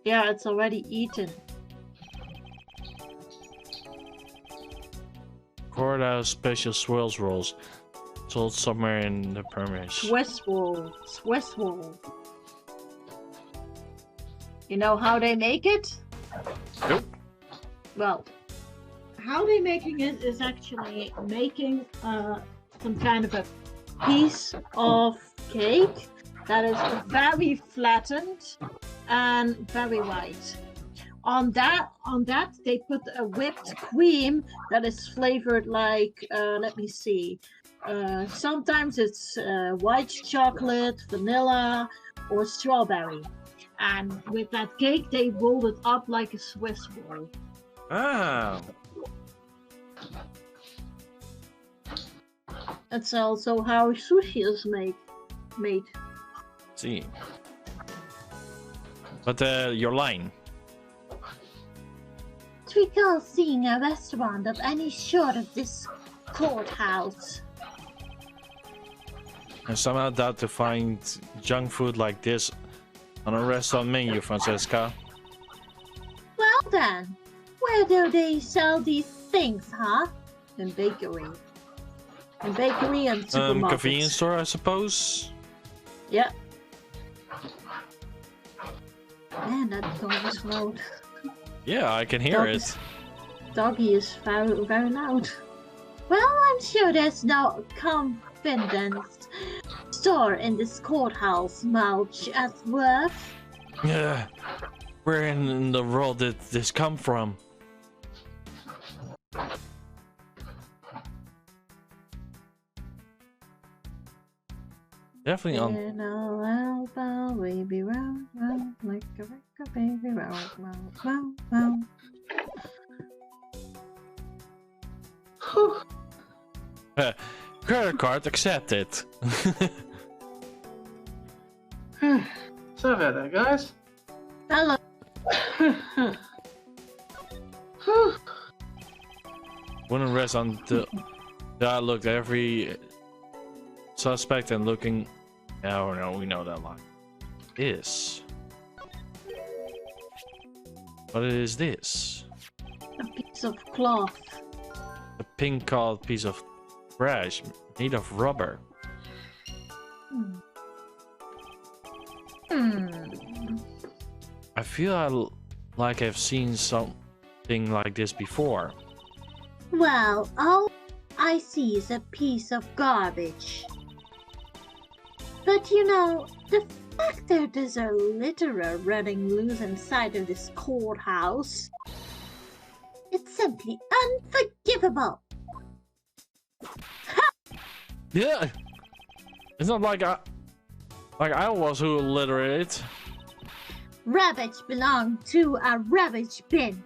Yeah, it's already eaten. Courthouse special swirls rolls. Sold somewhere in the permit. Swiss roll. Swiss roll. You know how they make it? Nope. Well, how they making it is actually making some kind of a piece of cake that is very flattened and very white. On that they put a whipped cream that is flavored like let me see. Sometimes it's white chocolate, vanilla, or strawberry. And with that cake, they rolled it up like a Swiss roll. Ah. That's also how sushi is made. See. But your line. To recall seeing a restaurant of any sort of this courthouse. I somehow doubt to find junk food like this on a restaurant menu, Francesca. Well then, where do they sell these things, huh? In bakery. In bakery and supermarkets. Convenience store, I suppose? Yeah. Man, that dog is loud. Yeah, I can hear it. Doggy is very, very loud. Well, I'm sure there's no convenience store in this courthouse, Edgeworth. Yeah. Where in the world did this come from? Definitely on. In a alpha, baby, round, round, like a baby, round, round, round, round. Credit card accepted. Sorry about that, guys. Hello. Wouldn't rest until I looked at every suspect and looking. Oh no, we know that line. This. What is this? A piece of cloth. A pink colored piece of trash made of rubber. I feel like I've seen something like this before. Well, all I see is a piece of garbage. But you know, the fact that there's a litterer running loose inside of this courthouse, it's simply unforgivable. Yeah, it's not like I was who littered it. Rubbish belong to a rubbish bin.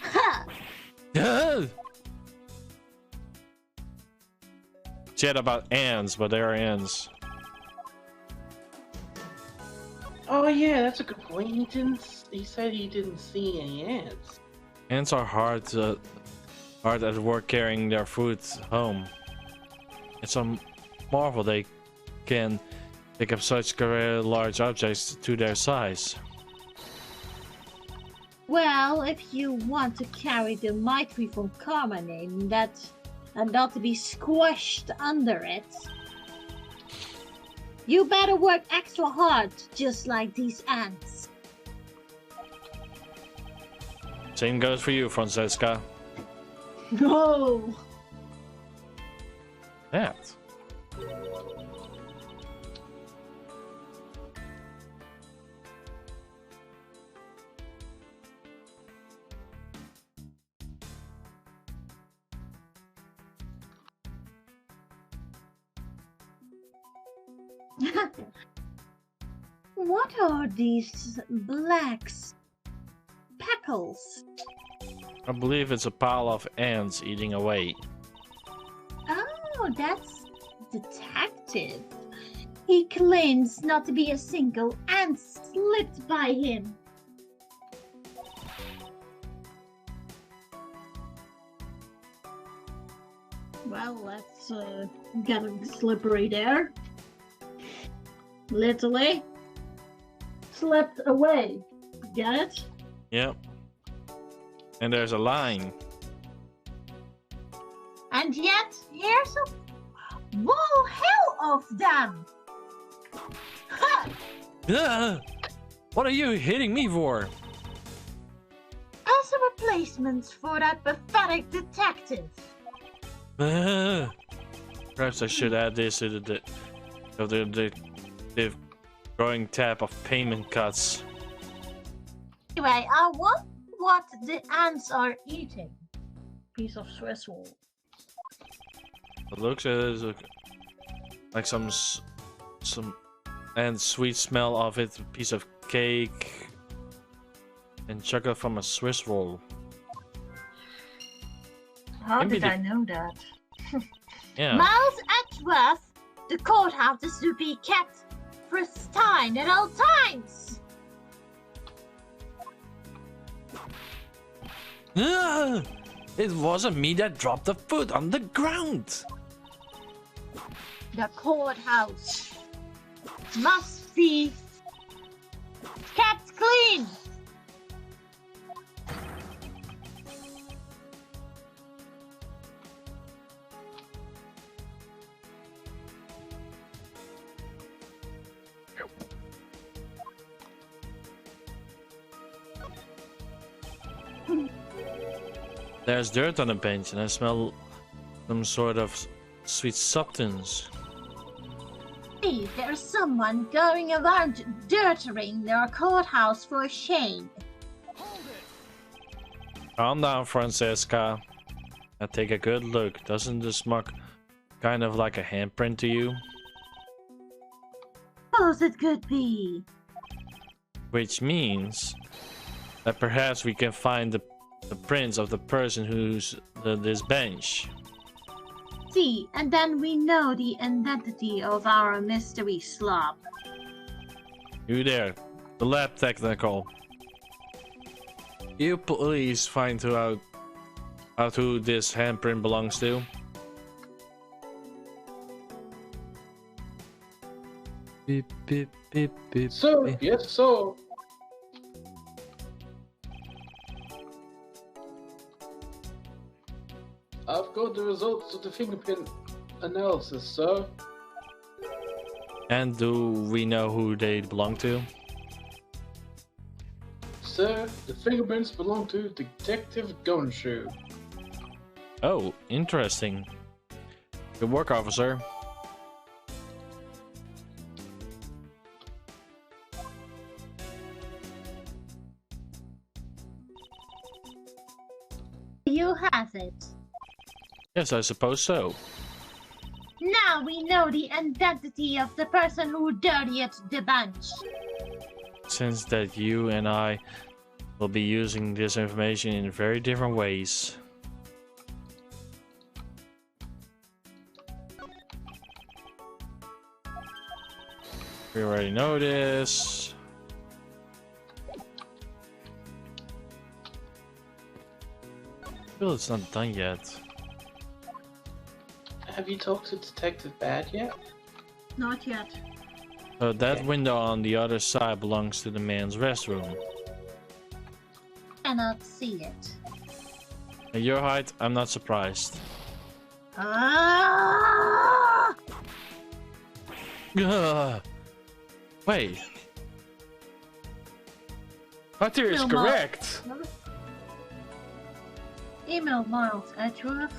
Ha! Yeah. Said about ants, but they are ants. Oh yeah, that's a good point. He said he didn't see any ants. Ants are hard at work carrying their food home. It's a marvel they can pick up such large objects to their size. Well, if you want to carry the mighty from Carmine, and not to be squashed under it, you better work extra hard, just like these ants. Same goes for you, Francesca. No. That. What are these black speckles? I believe it's a pile of ants eating away. Oh, that's detective. He claims not to be a single ant slipped by him. Well, that's getting slippery there. Literally slipped away. Get it? Yep. And there's a line. And yet, here's a whole hell of them! Ha! What are you hitting me for? As a replacement for that pathetic detective. Perhaps I should add this to the growing tab of payment cuts. Anyway, I want what the ants are eating. Piece of Swiss roll. It looks like some and sweet smell of it. A piece of cake and chocolate from a Swiss roll. How did I know that? Yeah. Miles Edgeworth, the courthouse is to be kept pristine at all times. It wasn't me that dropped the food on the ground. The courthouse must be kept clean. There's dirt on the bench and I smell some sort of sweet substance. See, there's someone going around dirtering their courthouse for shame. Calm down, Francesca. I take a good look. Doesn't this mark kind of like a handprint to you? Suppose it could be. Which means that perhaps we can find the prints of the person who's this bench. See, and then we know the identity of our mystery slob. You there, the lab technical. You please find out who this handprint belongs to. Beep, beep, beep, beep. So, beep. yes, so. I've got the results of the fingerprint analysis, sir. And do we know who they belong to? Sir, the fingerprints belong to Detective Gumshoe. Oh, interesting. Good work, officer. You have it. Yes, I suppose so. Now we know the identity of the person who dirtied the bench. Since that you and I will be using this information in very different ways. We already know this. I feel it's not done yet. Have you talked to Detective Bad yet? Not yet. So that window on the other side belongs to the man's restroom. Cannot see it. At your height, I'm not surprised. Ah! Ugh. Wait. My theory is No, correct. Email Miles Edgeworth.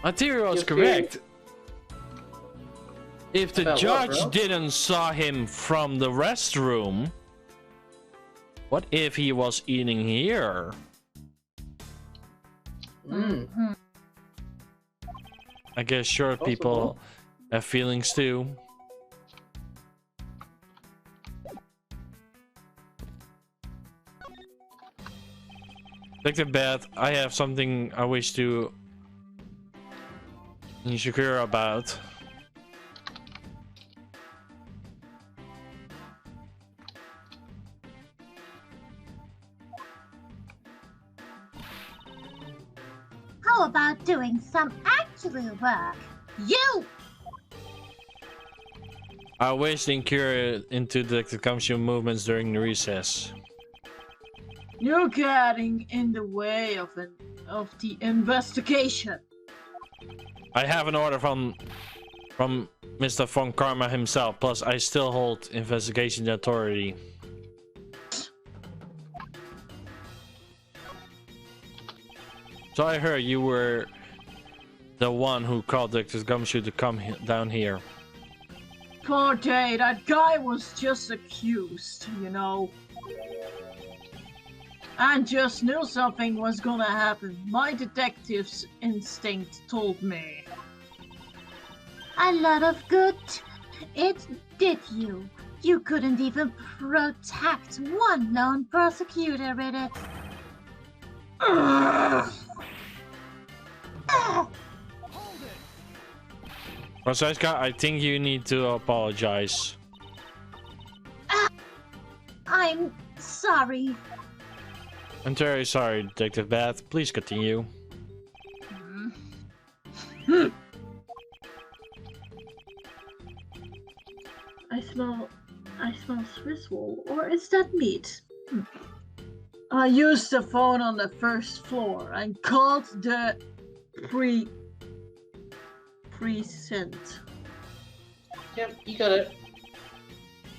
My theory was Your correct. If the About what, judge bro? didn't saw him from the restroom, what if he was eating here? Hmm. I guess short people have feelings too. Detective Beth, I have something I wish to insecure about. How about doing some actual work? You! I wish to inquire into Detective Gumshoe movements during the recess. You're getting in the way of the investigation. I have an order from Mr. Von Karma himself, plus I still hold investigation authority. So I heard you were the one who called Detective Gumshoe to come down here. Corday, that guy was just accused, you know. And just knew something was gonna happen. My detective's instinct told me. A lot of good. It did you. You couldn't even protect one lone prosecutor with it. Francesca, I think you need to apologize. I'm sorry. I'm very sorry, Detective Beth. Please continue. I smell Swiss roll, or is that meat? I used the phone on the first floor and called the precinct. Yep, you got it.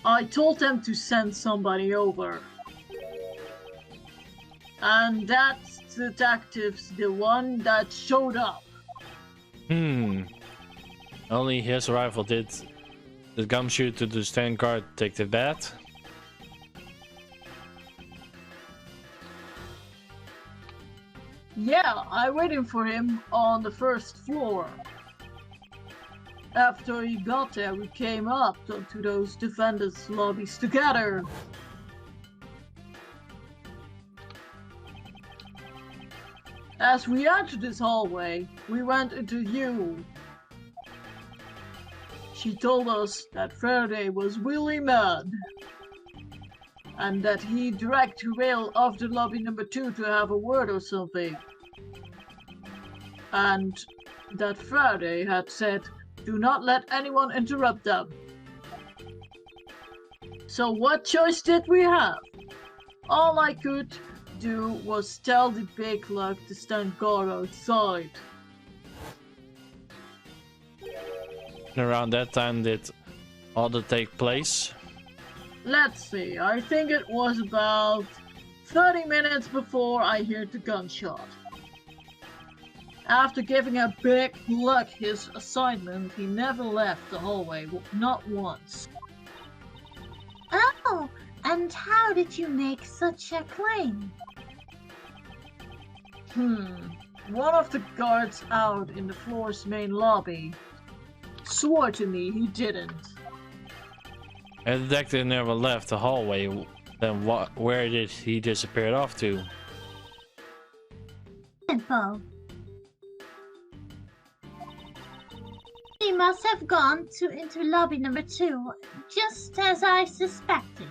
I told them to send somebody over. And that detective's the one that showed up. Only his rifle did the gumshoe to the stand guard take the bat. Yeah, I waited for him on the first floor. After he got there, we came up to those defendants' lobbies together. As we entered this hallway, we went into you. She told us that Faraday was really mad, and that he dragged Rail off the lobby number 2 to have a word or something. And that Faraday had said, do not let anyone interrupt them. So what choice did we have? All I could do was tell the big lug to stand guard outside. And around that time did all that take place? Let's see, I think it was about 30 minutes before I heard the gunshot. After giving a big lug his assignment, he never left the hallway, not once. Oh, and how did you make such a claim? One of the guards out in the floor's main lobby swore to me he didn't. A detective never left the hallway. Then where did he disappear off to? Simple. He must have gone into lobby number 2, just as I suspected.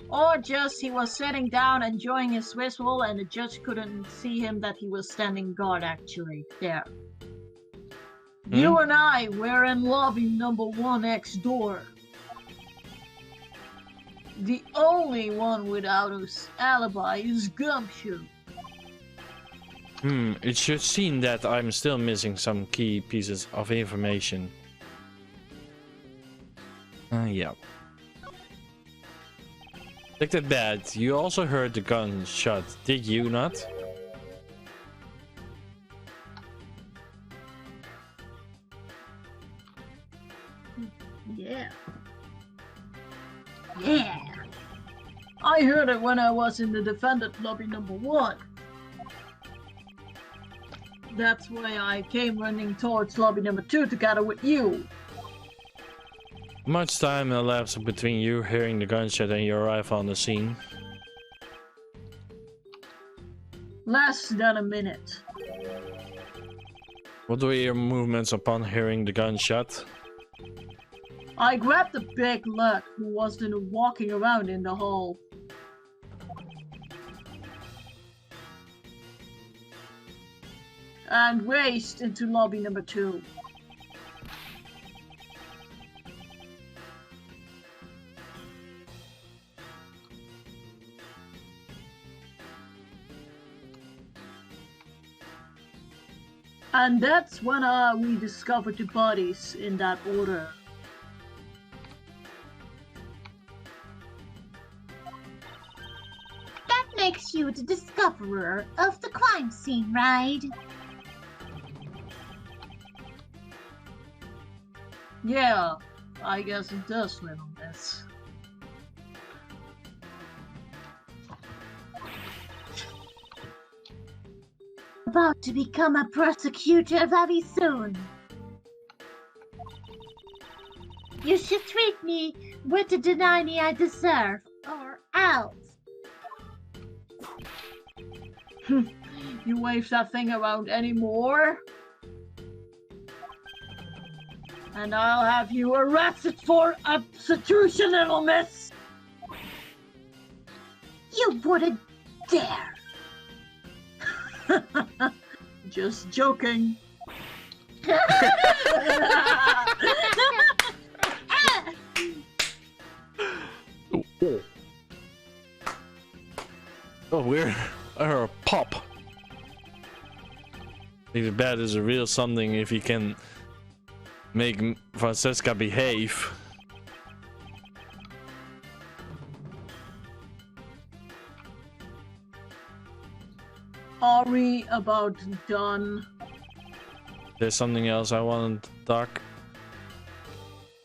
Or just he was sitting down enjoying his Swiss roll and the judge couldn't see him that he was standing guard actually there. You and I were in lobby number 1 next door. The only one without an alibi is Gumshoe. It should seem that I'm still missing some key pieces of information. Yeah. Take that bad. You also heard the gunshot, did you not? Yeah. Yeah. I heard it when I was in the defendant lobby number 1. That's why I came running towards lobby number 2 together with you. How much time elapsed between you hearing the gunshot and your arrival on the scene? Less than a minute. What were your movements upon hearing the gunshot? I grabbed the big lug who was then walking around in the hall. And raced into lobby number 2. And that's when we discovered the bodies in that order. That makes you the discoverer of the crime scene, right? Yeah, I guess it does win on this. About to become a prosecutor very soon. You should treat me with the dignity I deserve, or else. You wave that thing around anymore, and I'll have you arrested for obstruction, little miss! You wouldn't dare! Just joking. Oh, we're a pop. I think the bat is a real something if you can make Francesca behave. Are we about done? There's something else I want to talk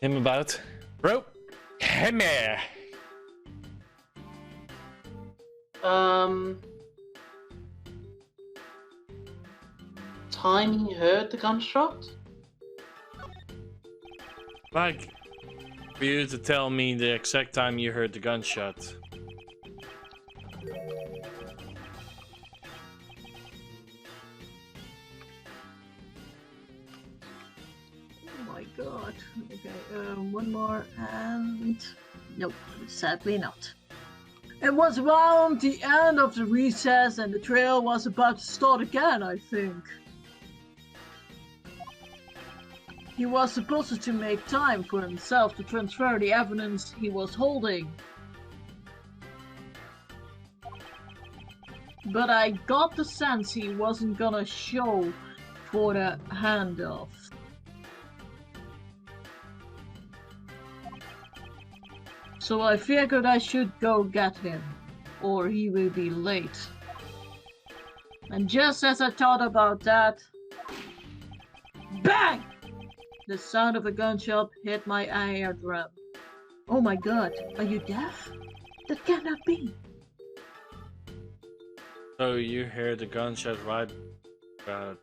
him about. Bro, come here. Time he heard the gunshot? Like, for you to tell me the exact time you heard the gunshot. Oh my god. Okay, one more and... Nope, sadly not. It was around the end of the recess and the trail was about to start again, I think. He was supposed to make time for himself to transfer the evidence he was holding. But I got the sense he wasn't gonna show for the handoff. So I figured I should go get him, or he will be late. And just as I thought about that, bang! The sound of a gunshot hit my eardrum. Oh my god, are you deaf? That cannot be. So you heard the gunshot right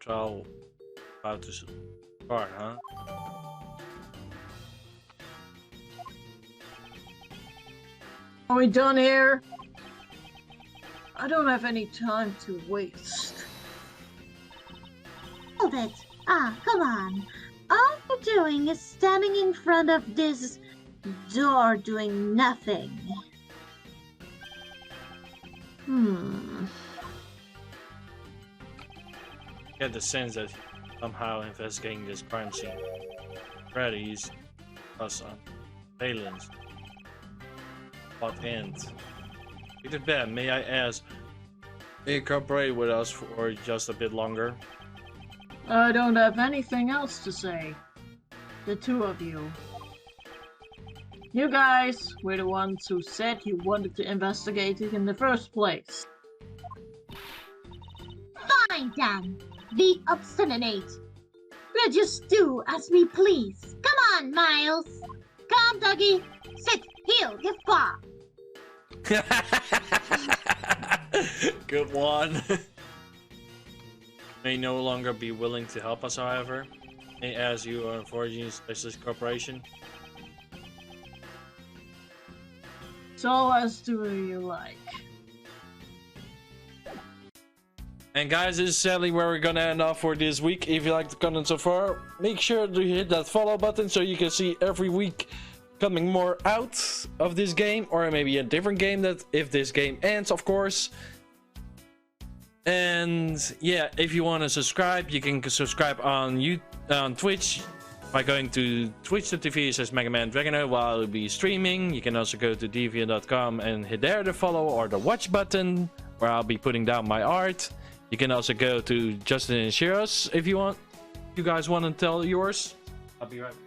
trial about to start, huh? Are we done here? I don't have any time to waste. Hold it. Ah, come on. All you're doing is standing in front of this door doing nothing. Get the sense that somehow investigating this crime scene. Freddy's us on surveillance. What end? Peter Ben, may I ask, may you cooperate with us for just a bit longer? I don't have anything else to say. The two of you. You guys were the ones who said you wanted to investigate it in the first place. Fine, Dan. Be obstinate. We'll just do as we please. Come on, Miles. Come, Dougie. Sit, heel, give paw. Good one. May no longer be willing to help us, however. May as you are forging specialist corporation. So as do you like. And guys, this is sadly where we're gonna end off for this week. If you liked the content so far, make sure to hit that follow button so you can see every week coming more out of this game, or maybe a different game that if this game ends, of course. And yeah, if you want to subscribe, you can subscribe on Twitch by going to twitch.tv/MegaDragonoid while I'll be streaming. You can also go to deviant.com and hit there the follow or the watch button where I'll be putting down my art. You can also go to Justin and Shira's if you want. You guys want to tell yours? I'll be right back.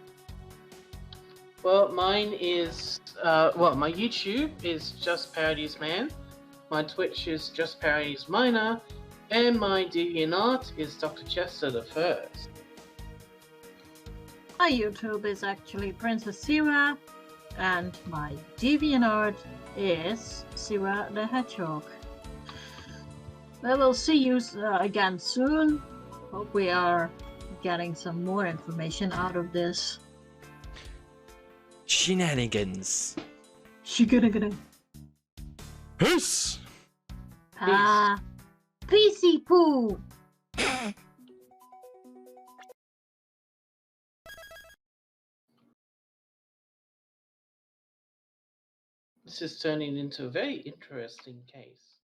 Well, mine is, my YouTube is Just Parodies Man, my Twitch is Just Parodies Minor, and my DeviantArt is Dr. Chester the First. My YouTube is actually Princess Sira, and my DeviantArt is Sira the Hedgehog. We will see you again soon. Hope we are getting some more information out of this. Shenanigans. Shiggity. Peace. PC poo. This is turning into a very interesting case.